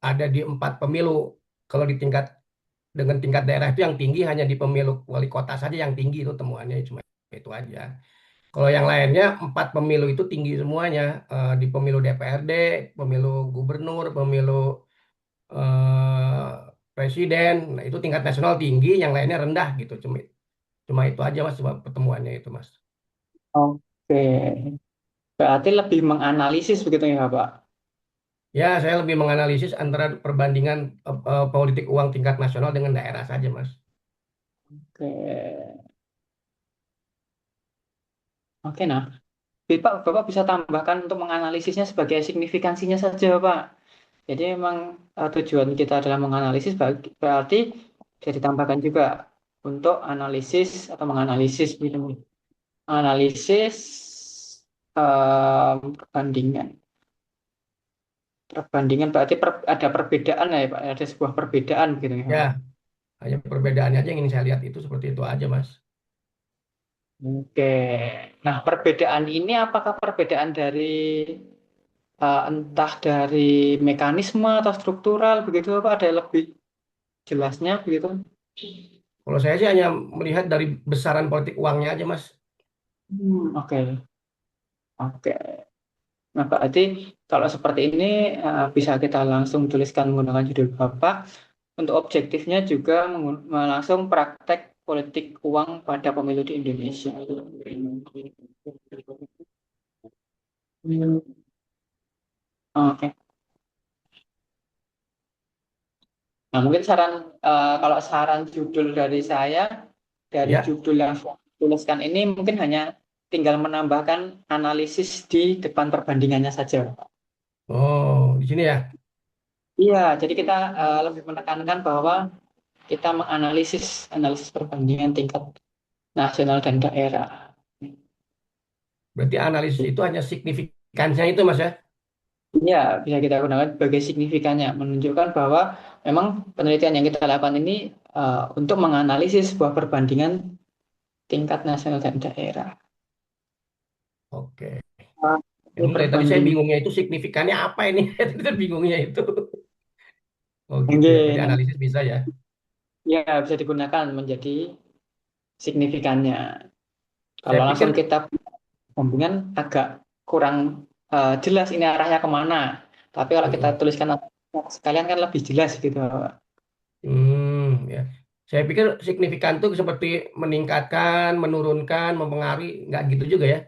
ada di 4 pemilu. Kalau di tingkat dengan tingkat daerah itu yang tinggi hanya di pemilu wali kota saja yang tinggi itu temuannya cuma itu aja. Kalau yang lainnya 4 pemilu itu tinggi semuanya. Di pemilu DPRD, pemilu gubernur, pemilu eh, presiden, nah itu tingkat nasional tinggi, yang lainnya rendah gitu. Cuma cuma itu aja Mas, cuma pertemuannya itu Mas. Oke. Berarti lebih menganalisis begitu ya, Pak? Ya, saya lebih menganalisis antara perbandingan politik uang tingkat nasional dengan daerah saja Mas. Oke. Oke, nah. Bapak bisa tambahkan untuk menganalisisnya sebagai signifikansinya saja, Pak. Jadi memang tujuan kita adalah menganalisis, berarti bisa ditambahkan juga untuk analisis atau menganalisis gitu. Analisis perbandingan. Perbandingan berarti ada perbedaan ya, Pak. Ada sebuah perbedaan begitu ya, Ya, Pak. hanya perbedaannya aja yang ingin saya lihat itu seperti itu aja Mas. Oke. Nah, perbedaan ini apakah perbedaan dari entah dari mekanisme atau struktural begitu, Pak? Ada lebih jelasnya begitu. Kalau saya sih hanya melihat dari besaran politik uangnya aja, Mas. Oke, oke. Nah, berarti kalau seperti ini bisa kita langsung tuliskan menggunakan judul Bapak. Untuk objektifnya juga langsung praktek politik uang pada pemilu di Indonesia. Oke. Nah, mungkin kalau saran judul dari saya, dari Ya. judul yang saya tuliskan ini mungkin hanya tinggal menambahkan analisis di depan perbandingannya saja. Oh, di sini ya. Iya, jadi kita lebih menekankan bahwa kita analisis perbandingan tingkat nasional dan daerah. Berarti analisis itu hanya signifikansinya itu, Mas ya. Ya, bisa kita gunakan sebagai signifikannya, menunjukkan bahwa memang penelitian yang kita lakukan ini untuk menganalisis sebuah perbandingan tingkat nasional dan daerah. Oke. Ini Emang dari tadi saya perbandingan. bingungnya itu signifikannya apa ini? Itu bingungnya itu. Oh gitu ya. Berarti Mungkin analisis bisa ya. ya bisa digunakan menjadi signifikannya. Kalau Saya langsung pikir, kita perbandingan agak kurang jelas ini arahnya kemana. Tapi kalau kita mm-mm. tuliskan sekalian kan lebih jelas gitu. Ya. Saya pikir signifikan itu seperti meningkatkan, menurunkan, mempengaruhi, nggak gitu juga ya.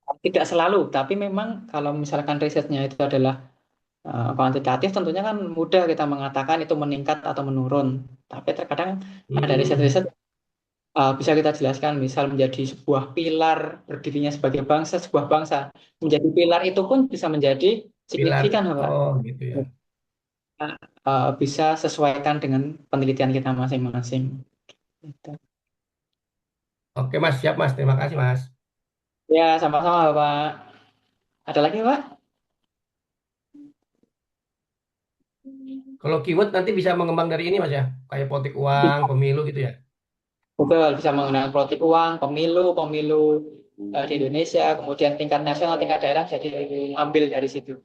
Tidak selalu, tapi memang kalau misalkan risetnya itu adalah kuantitatif, tentunya kan mudah kita mengatakan itu meningkat atau menurun. Tapi terkadang ada Hmm, riset-riset bisa kita jelaskan, misal menjadi sebuah pilar berdirinya sebagai bangsa, sebuah bangsa menjadi pilar itu pun bisa menjadi pilar. signifikan, Pak. Oh gitu ya. Bisa sesuaikan dengan penelitian kita masing-masing. Gitu. Oke Mas, siap Mas. Terima kasih Mas. Ya, sama-sama, Pak. Ada lagi, Pak? Kalau keyword nanti bisa mengembang dari ini Mas ya. Kayak politik uang, pemilu gitu ya. Betul, bisa menggunakan politik uang, pemilu di Indonesia, kemudian tingkat nasional, tingkat daerah, jadi ambil dari situ.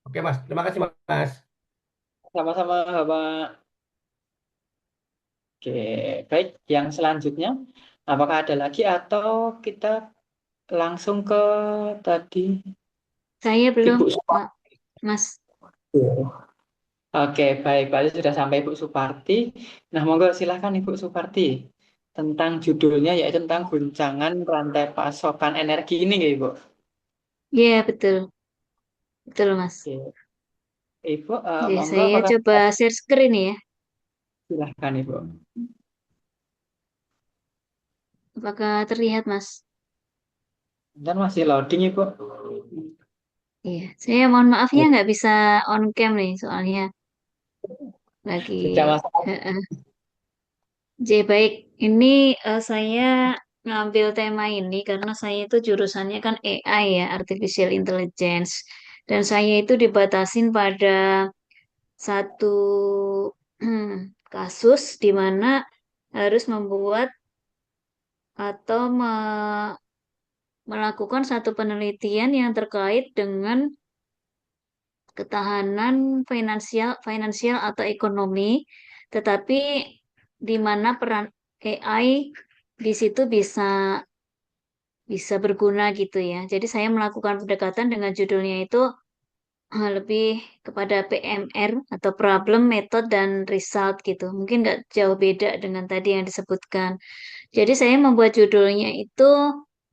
Oke Mas, terima kasih Mas. Sama-sama, Bapak. Oke, baik. Yang selanjutnya, apakah ada lagi atau kita langsung ke tadi Saya belum, Ibu Suparti? Mas. Oke, baik. Berarti sudah sampai Ibu Suparti. Nah, monggo silahkan Ibu Suparti. Tentang judulnya yaitu tentang guncangan rantai pasokan energi ini, ya, Ibu. Iya, betul. Betul, Mas. Oke. Ibu, Oke, monggo saya apakah coba share screen ya. silahkan Ibu. Apakah terlihat, Mas? Dan masih loading Ibu. Iya, saya mohon maaf ya nggak bisa on cam nih, soalnya lagi. Tidak masalah. Heeh. Jadi baik, ini saya ngambil tema ini karena saya itu jurusannya kan AI ya, Artificial Intelligence. Dan saya itu dibatasin pada satu kasus di mana harus membuat atau melakukan satu penelitian yang terkait dengan ketahanan finansial atau ekonomi, tetapi di mana peran AI di situ bisa bisa berguna gitu ya. Jadi saya melakukan pendekatan dengan judulnya itu lebih kepada PMR atau Problem, Method, dan Result gitu. Mungkin nggak jauh beda dengan tadi yang disebutkan. Jadi saya membuat judulnya itu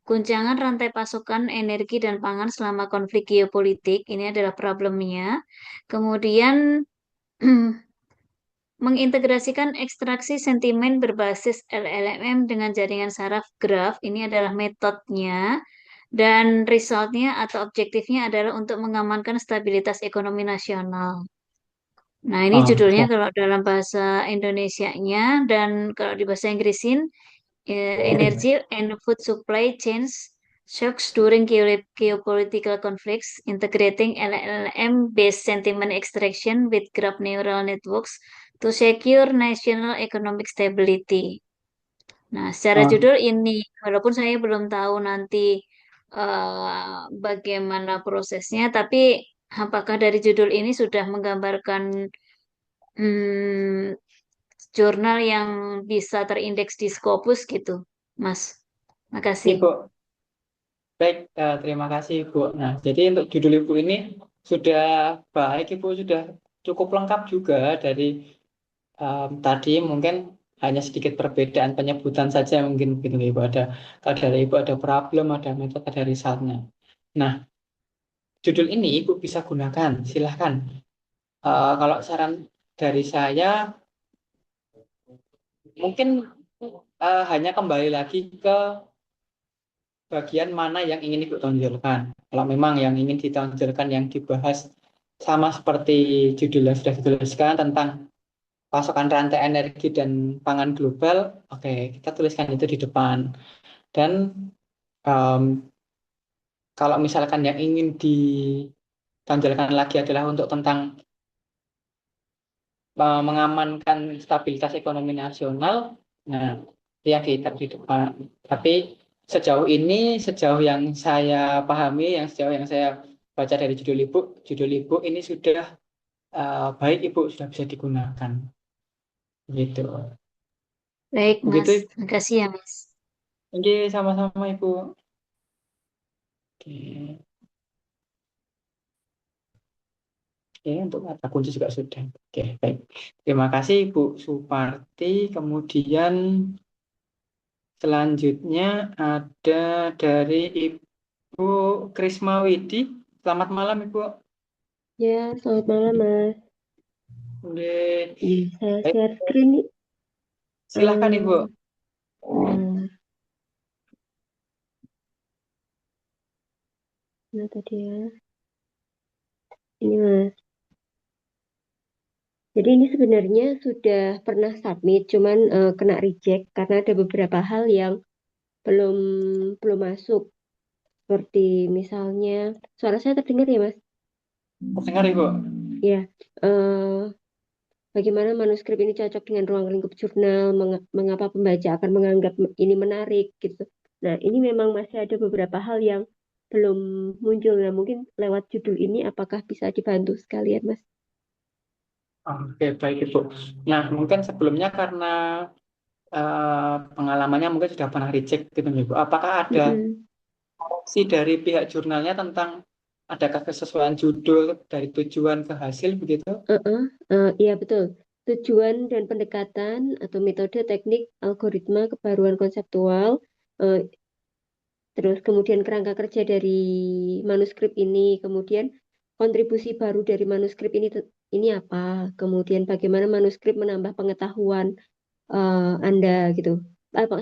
Guncangan Rantai Pasokan Energi dan Pangan Selama Konflik Geopolitik. Ini adalah problemnya. Kemudian mengintegrasikan ekstraksi sentimen berbasis LLM dengan jaringan saraf graf. Ini adalah metodenya. Dan resultnya atau objektifnya adalah untuk mengamankan stabilitas ekonomi nasional. Nah, ini judulnya Oke. kalau dalam bahasa Indonesianya, dan kalau di bahasa Inggrisin, Energy and Food Supply Chains Shocks During Geopolitical Conflicts, Integrating LLM-Based Sentiment Extraction with Graph Neural Networks to Secure National Economic Stability. Nah, secara Oh, judul ini, walaupun saya belum tahu nanti bagaimana prosesnya, tapi apakah dari judul ini sudah menggambarkan hmm, jurnal yang bisa terindeks di Scopus gitu, Mas. Makasih. Ibu, baik, terima kasih Ibu. Nah, jadi untuk judul Ibu ini sudah baik, Ibu sudah cukup lengkap juga dari tadi mungkin hanya sedikit perbedaan penyebutan saja mungkin begitu Ibu. Kalau dari Ibu ada problem, ada metode, ada resultnya. Nah, judul ini Ibu bisa gunakan, silahkan. Kalau saran dari saya mungkin hanya kembali lagi ke bagian mana yang ingin Ibu tonjolkan. Kalau memang yang ingin ditonjolkan yang dibahas sama seperti judul yang sudah dituliskan tentang pasokan rantai energi dan pangan global, oke, kita tuliskan itu di depan. Dan em, kalau misalkan yang ingin ditonjolkan lagi adalah untuk tentang mengamankan stabilitas ekonomi nasional, nah, dia kita di depan. Tapi sejauh yang saya pahami, sejauh yang saya baca dari judul Ibu ini sudah baik Ibu sudah bisa digunakan. Gitu. Baik, Begitu Mas. Ibu. Makasih ya, Mas. Oke, sama-sama Ibu. Oke. Oke, untuk kata kunci juga sudah. Oke, baik. Terima kasih Ibu Suparti. Kemudian selanjutnya ada dari Ibu Krismawidi. Selamat malam Ibu. Ya, selamat malam, Mas. Oke. Saya Baik, share screen nih. silahkan Ibu. Nah, nah tadi ya. Ini, Mas. Jadi ini sebenarnya sudah pernah submit, cuman kena reject karena ada beberapa hal yang belum belum masuk. Seperti misalnya, suara saya terdengar ya, Mas? Dengar Ibu. Ya, bagaimana manuskrip ini cocok dengan ruang lingkup jurnal, mengapa pembaca akan menganggap ini menarik gitu. Nah, ini memang masih ada beberapa hal yang belum muncul. Nah, mungkin lewat judul ini apakah bisa dibantu sekalian, Mas? Oke, baik Ibu. Nah, mungkin sebelumnya karena pengalamannya mungkin sudah pernah reject gitu Ibu. Apakah ada Mm-mm. opsi dari pihak jurnalnya tentang adakah kesesuaian judul dari tujuan ke hasil begitu? Iya betul. Tujuan dan pendekatan atau metode, teknik, algoritma, kebaruan konseptual, eh, terus kemudian kerangka kerja dari manuskrip ini, kemudian kontribusi baru dari manuskrip ini apa, kemudian bagaimana manuskrip menambah pengetahuan Anda gitu.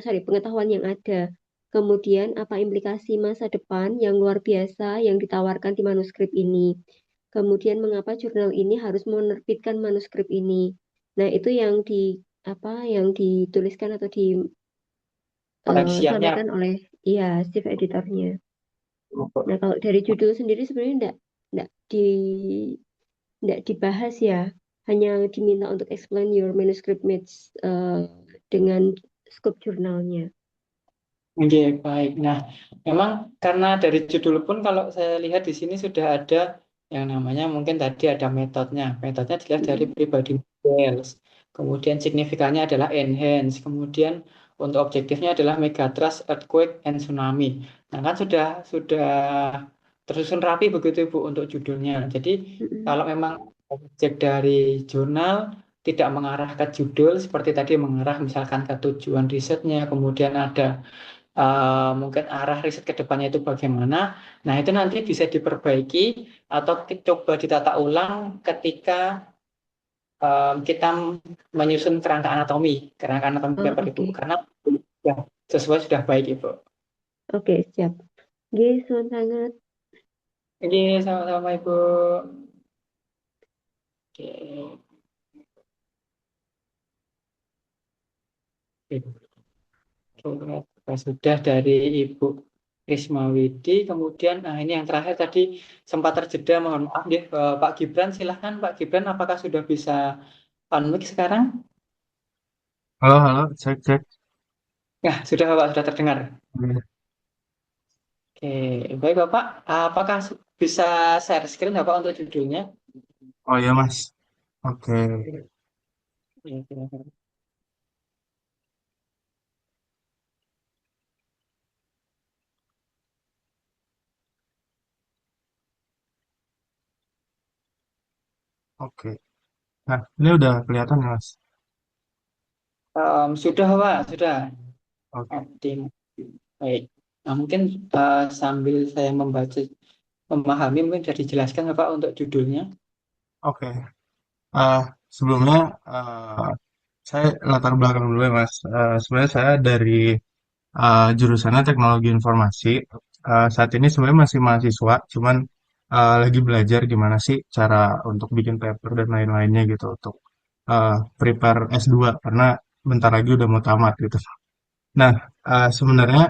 Sorry, pengetahuan yang ada. Kemudian apa implikasi masa depan yang luar biasa yang ditawarkan di manuskrip ini. Kemudian mengapa jurnal ini harus menerbitkan manuskrip ini. Nah, itu yang yang dituliskan atau Koneksiannya. disampaikan oleh chief editornya. Nah, kalau dari judul sendiri sebenarnya enggak dibahas ya. Hanya diminta untuk explain your manuscript match dengan scope jurnalnya. Oke, baik. Nah, memang karena dari judul pun kalau saya lihat di sini sudah ada yang namanya mungkin tadi ada metodenya. Metodenya jelas dari pribadi models. Kemudian signifikannya adalah enhance. Kemudian untuk objektifnya adalah megatrust, earthquake, and tsunami. Nah, kan sudah tersusun rapi begitu Ibu untuk judulnya. Jadi kalau memang objek dari jurnal tidak mengarah ke judul seperti tadi mengarah misalkan ke tujuan risetnya, kemudian ada mungkin arah riset ke depannya itu bagaimana. Nah, itu nanti bisa diperbaiki atau coba ditata ulang ketika kita menyusun kerangka anatomi paper Ibu. Karena ya, sesuai sudah baik Ibu. Oke, siap. Oke, sangat. Oke, sama-sama Ibu. Oke. Oke, sudah dari Ibu Rismawidi, kemudian ini yang terakhir tadi sempat terjeda, mohon maaf ya, Pak Gibran, silahkan Pak Gibran, apakah sudah bisa on-mic sekarang? Halo, halo, cek, cek. Ya, sudah Bapak, sudah terdengar. Iya. Oke, baik Bapak, apakah bisa share screen Bapak untuk judulnya? Oh iya, Mas. Oke. Ya, kira-kira. Oke. Nah, ini udah kelihatan ya, Mas. Sudah Pak, sudah. Oke. Optim. Baik. Nah, mungkin sambil saya memahami, mungkin bisa dijelaskan Pak untuk judulnya. Oke. Eh, Sebelumnya saya latar belakang dulu ya, Mas. Sebenarnya saya dari jurusannya teknologi informasi. Saat ini sebenarnya masih mahasiswa, cuman lagi belajar gimana sih cara untuk bikin paper dan lain-lainnya gitu untuk prepare S2 karena bentar lagi udah mau tamat gitu. Nah, sebenarnya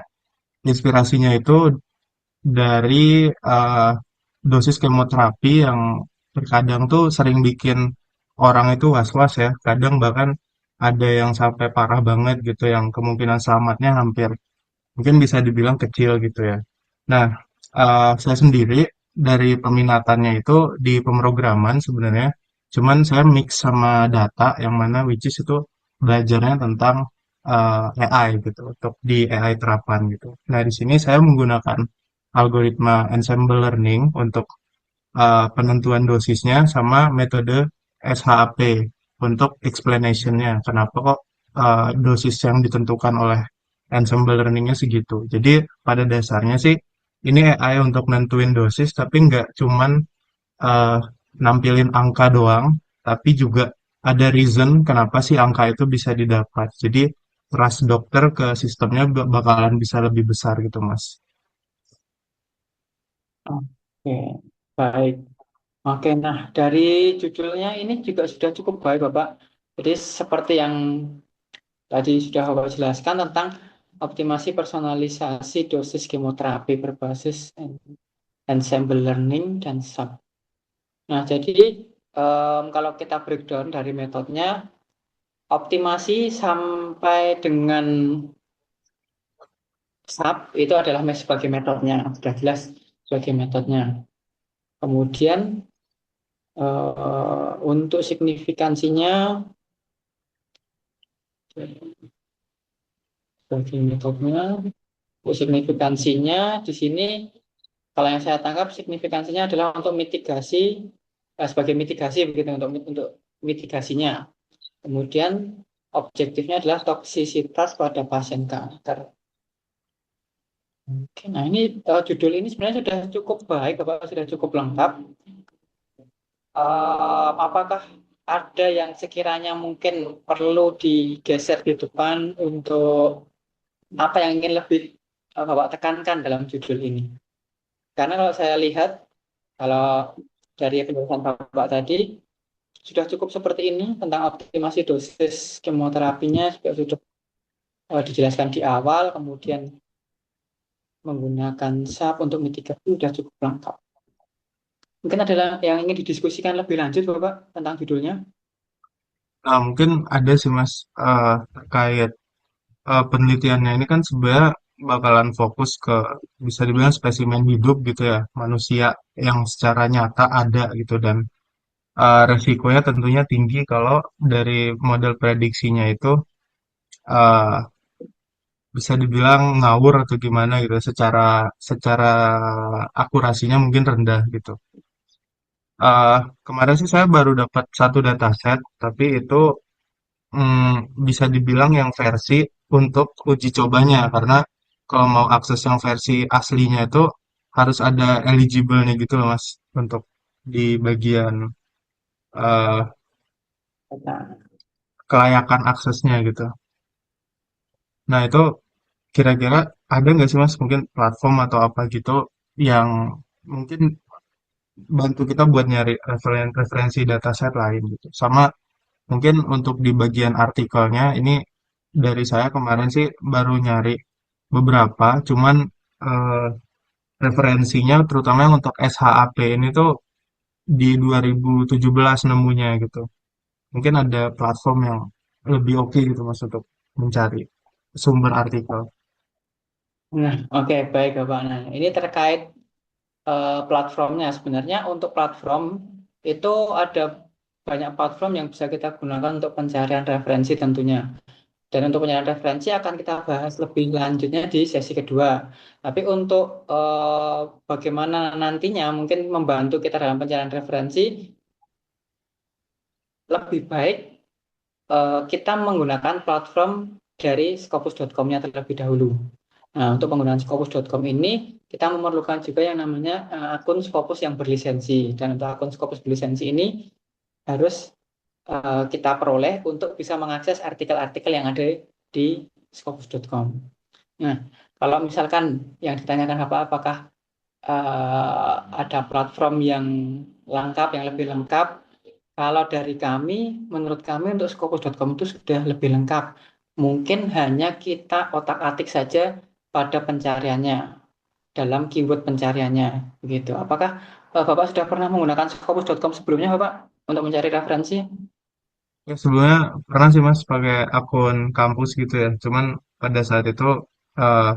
inspirasinya itu dari dosis kemoterapi yang terkadang tuh sering bikin orang itu was-was ya. Kadang bahkan ada yang sampai parah banget gitu, yang kemungkinan selamatnya hampir mungkin bisa dibilang kecil gitu ya. Nah, saya sendiri dari peminatannya itu di pemrograman sebenarnya, cuman saya mix sama data yang mana which is itu belajarnya tentang AI gitu untuk di AI terapan gitu. Nah, di sini saya menggunakan algoritma ensemble learning untuk penentuan dosisnya sama metode SHAP untuk explanation-nya. Kenapa kok dosis yang ditentukan oleh ensemble learning-nya segitu. Jadi pada dasarnya sih ini AI untuk nentuin dosis, tapi nggak cuman eh, nampilin angka doang, tapi juga ada reason kenapa sih angka itu bisa didapat. Jadi trust dokter ke sistemnya bakalan bisa lebih besar gitu, Mas. Oke, baik. Oke, nah dari judulnya ini juga sudah cukup baik Bapak. Jadi seperti yang tadi sudah Bapak jelaskan tentang optimasi personalisasi dosis kemoterapi berbasis ensemble learning dan sub. Nah, jadi kalau kita breakdown dari metodenya, optimasi sampai dengan sub itu adalah sebagai metodenya, sudah jelas sebagai metodenya. Kemudian untuk signifikansinya sebagai metodenya, untuk signifikansinya di sini kalau yang saya tangkap signifikansinya adalah untuk mitigasi sebagai mitigasi begitu untuk mitigasinya. Kemudian objektifnya adalah toksisitas pada pasien kanker. Oke, nah ini judul ini sebenarnya sudah cukup baik, Bapak sudah cukup lengkap. Apakah ada yang sekiranya mungkin perlu digeser di depan untuk apa yang ingin lebih Bapak tekankan dalam judul ini? Karena kalau saya lihat, kalau dari penjelasan Bapak tadi, sudah cukup seperti ini tentang optimasi dosis kemoterapinya, sudah dijelaskan di awal, kemudian menggunakan SAP untuk mitigasi sudah cukup lengkap. Mungkin ada yang ingin didiskusikan lebih lanjut, Bapak, tentang judulnya. Nah, mungkin ada sih Mas terkait penelitiannya ini kan sebenarnya bakalan fokus ke bisa dibilang spesimen hidup gitu ya, manusia yang secara nyata ada gitu dan resikonya tentunya tinggi kalau dari model prediksinya itu uh, bisa dibilang ngawur atau gimana gitu, secara secara akurasinya mungkin rendah gitu. Kemarin sih saya baru dapat satu dataset, tapi itu bisa dibilang yang versi untuk uji cobanya karena kalau mau akses yang versi aslinya itu harus ada eligible-nya gitu loh Mas untuk di bagian eh, Nah, kelayakan aksesnya gitu. Nah itu kira-kira ada nggak sih Mas mungkin platform atau apa gitu yang mungkin bantu kita buat nyari referensi dataset lain gitu. Sama mungkin untuk di bagian artikelnya ini dari saya kemarin sih baru nyari beberapa, cuman eh, referensinya terutama yang untuk SHAP ini tuh di 2017 nemunya gitu. Mungkin ada platform yang lebih oke gitu Mas untuk mencari sumber artikel. oke, baik, Bapak. Nah, ini terkait platformnya. Sebenarnya untuk platform itu ada banyak platform yang bisa kita gunakan untuk pencarian referensi tentunya. Dan untuk pencarian referensi akan kita bahas lebih lanjutnya di sesi kedua. Tapi untuk bagaimana nantinya mungkin membantu kita dalam pencarian referensi, lebih baik kita menggunakan platform dari Scopus.com-nya terlebih dahulu. Nah, untuk penggunaan Scopus.com ini, kita memerlukan juga yang namanya akun Scopus yang berlisensi. Dan untuk akun Scopus berlisensi ini harus kita peroleh untuk bisa mengakses artikel-artikel yang ada di Scopus.com. Nah, kalau misalkan yang ditanyakan apakah ada platform yang lengkap, yang lebih lengkap, kalau dari kami, menurut kami untuk Scopus.com itu sudah lebih lengkap. Mungkin hanya kita otak-atik saja pada pencariannya, dalam keyword pencariannya, begitu. Apakah Bapak sudah pernah menggunakan Scopus.com sebelumnya, Bapak, untuk mencari referensi? Ya sebelumnya pernah sih Mas pakai akun kampus gitu ya. Cuman pada saat itu eh,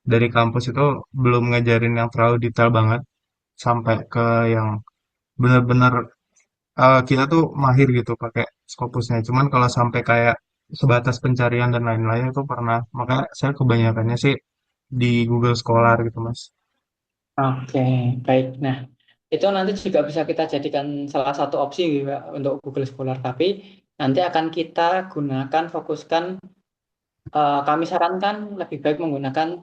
dari kampus itu belum ngajarin yang terlalu detail banget sampai ke yang benar-benar kita tuh mahir gitu pakai Scopusnya. Cuman kalau sampai kayak sebatas pencarian dan lain-lain itu pernah. Makanya saya kebanyakannya sih di Google Scholar gitu Mas. Oke, baik. Nah, itu nanti juga bisa kita jadikan salah satu opsi juga untuk Google Scholar. Tapi nanti akan kita gunakan, fokuskan, kami sarankan lebih baik menggunakan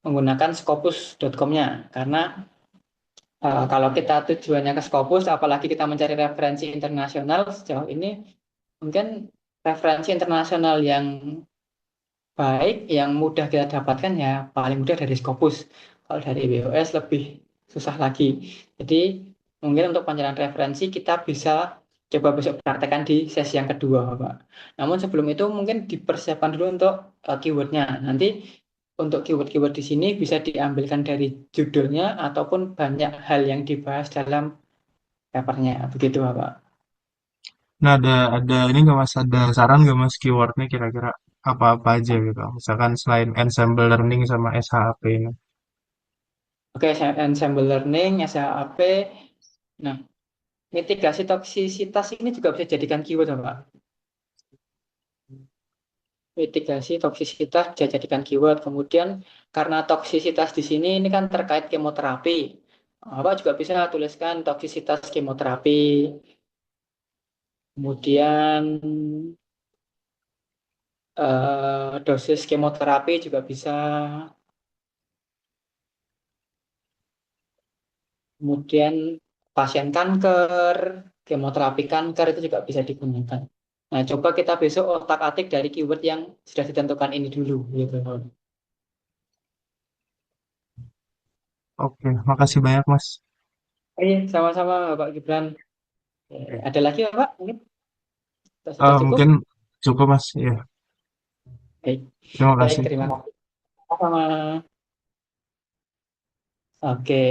menggunakan Scopus.com-nya. Karena kalau kita tujuannya ke Scopus, apalagi kita mencari referensi internasional sejauh ini, mungkin referensi internasional yang baik, yang mudah kita dapatkan ya paling mudah dari Scopus. Kalau dari BOS lebih susah lagi. Jadi mungkin untuk pencarian referensi kita bisa coba besok praktekkan di sesi yang kedua, Pak. Namun sebelum itu mungkin dipersiapkan dulu untuk keywordnya. Nanti untuk keyword-keyword di sini bisa diambilkan dari judulnya ataupun banyak hal yang dibahas dalam papernya. Begitu, Pak. Nah ada ini nggak Mas, ada saran nggak Mas keywordnya kira-kira apa-apa aja gitu. Misalkan selain ensemble learning sama SHAP ini. Oke, ensemble learning, SHAP. Nah, mitigasi toksisitas ini juga bisa jadikan keyword, Pak. Mitigasi toksisitas bisa jadikan keyword. Kemudian karena toksisitas di sini ini kan terkait kemoterapi. Bapak juga bisa tuliskan toksisitas kemoterapi. Kemudian dosis kemoterapi juga bisa. Kemudian pasien kanker, kemoterapi kanker itu juga bisa digunakan. Nah, coba kita besok otak-atik dari keyword yang sudah ditentukan ini dulu, gitu. Oke, makasih banyak Mas. Sama-sama, Pak Gibran. Oke. Ada lagi, Pak? Mungkin sudah cukup? Mungkin cukup Mas, ya. Baik, Terima baik, kasih. terima kasih. Sama. Oke,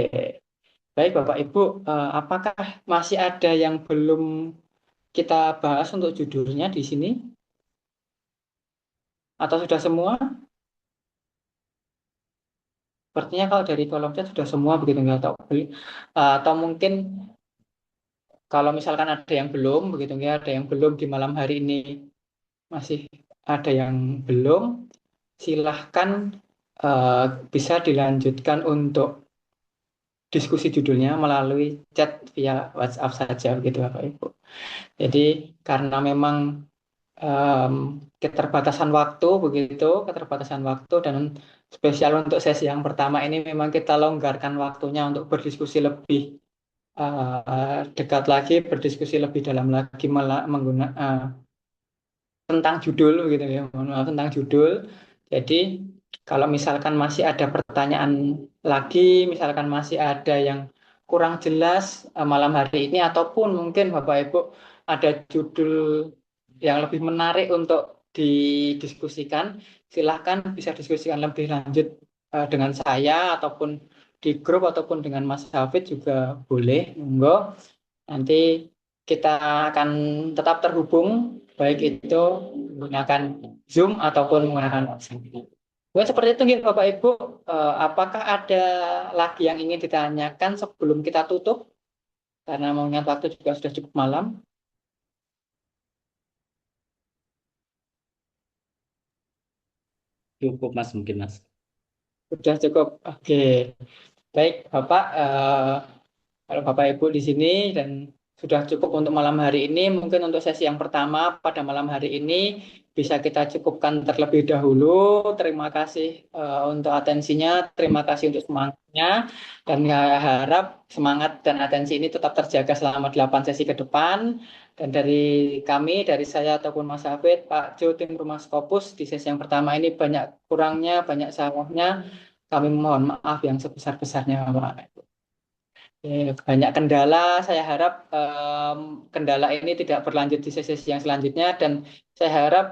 baik, Bapak Ibu. Apakah masih ada yang belum kita bahas untuk judulnya di sini? Atau sudah semua? Sepertinya kalau dari kolom chat sudah semua begitu nggak tahu. Atau mungkin kalau misalkan ada yang belum begitu nggak ada yang belum di malam hari ini masih ada yang belum, silahkan eh, bisa dilanjutkan untuk diskusi judulnya melalui chat via WhatsApp saja begitu Bapak Ibu. Jadi karena memang em, keterbatasan waktu begitu, keterbatasan waktu dan spesial untuk sesi yang pertama ini memang kita longgarkan waktunya untuk berdiskusi lebih dekat lagi, berdiskusi lebih dalam lagi menggunakan tentang judul gitu ya, mohon maaf tentang judul. Jadi kalau misalkan masih ada pertanyaan lagi, misalkan masih ada yang kurang jelas malam hari ini ataupun mungkin Bapak Ibu ada judul yang lebih menarik untuk didiskusikan, silahkan bisa diskusikan lebih lanjut dengan saya ataupun di grup ataupun dengan Mas Hafid juga boleh, monggo. Nanti kita akan tetap terhubung, baik itu menggunakan Zoom ataupun menggunakan WhatsApp. Mungkin seperti itu gitu, Bapak Ibu. Apakah ada lagi yang ingin ditanyakan sebelum kita tutup karena mengingat waktu juga sudah cukup malam. Cukup Mas, mungkin Mas. Sudah cukup. Oke. Baik, Bapak. Kalau Bapak Ibu di sini dan sudah cukup untuk malam hari ini, mungkin untuk sesi yang pertama pada malam hari ini bisa kita cukupkan terlebih dahulu. Terima kasih untuk atensinya, terima kasih untuk semangatnya, dan saya harap semangat dan atensi ini tetap terjaga selama 8 sesi ke depan. Dan dari kami, dari saya ataupun Mas Hafid, Pak Jo, tim Rumah Scopus, di sesi yang pertama ini banyak kurangnya, banyak salahnya. Kami mohon maaf yang sebesar-besarnya, Bapak. Banyak kendala, saya harap kendala ini tidak berlanjut di sesi yang selanjutnya, dan saya harap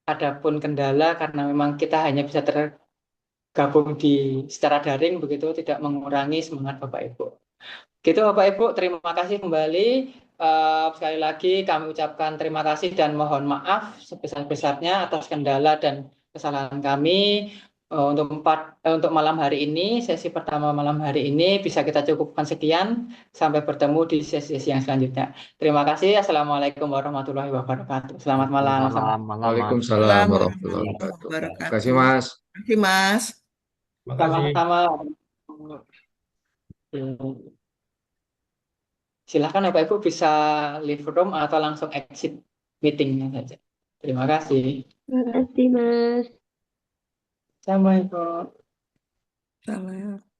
adapun kendala karena memang kita hanya bisa tergabung di secara daring begitu, tidak mengurangi semangat Bapak Ibu. Gitu Bapak Ibu, terima kasih kembali. Sekali lagi kami ucapkan terima kasih dan mohon maaf sebesar-besarnya atas kendala dan kesalahan kami. Untuk malam hari ini, sesi pertama malam hari ini bisa kita cukupkan sekian. Sampai bertemu di sesi-sesi yang selanjutnya. Terima kasih. Assalamualaikum warahmatullahi wabarakatuh. Selamat malam. Malam, malam, Mas. Waalaikumsalam Salam warahmatullahi warahmatullahi wabarakatuh. Terima wabarakatuh. kasih, Mas. Terima kasih, Mas. Makasih. Sama-sama. Silakan Bapak Ibu bisa leave room atau langsung exit meetingnya saja. Terima kasih. Terima kasih, Mas. Assalamualaikum. Salam.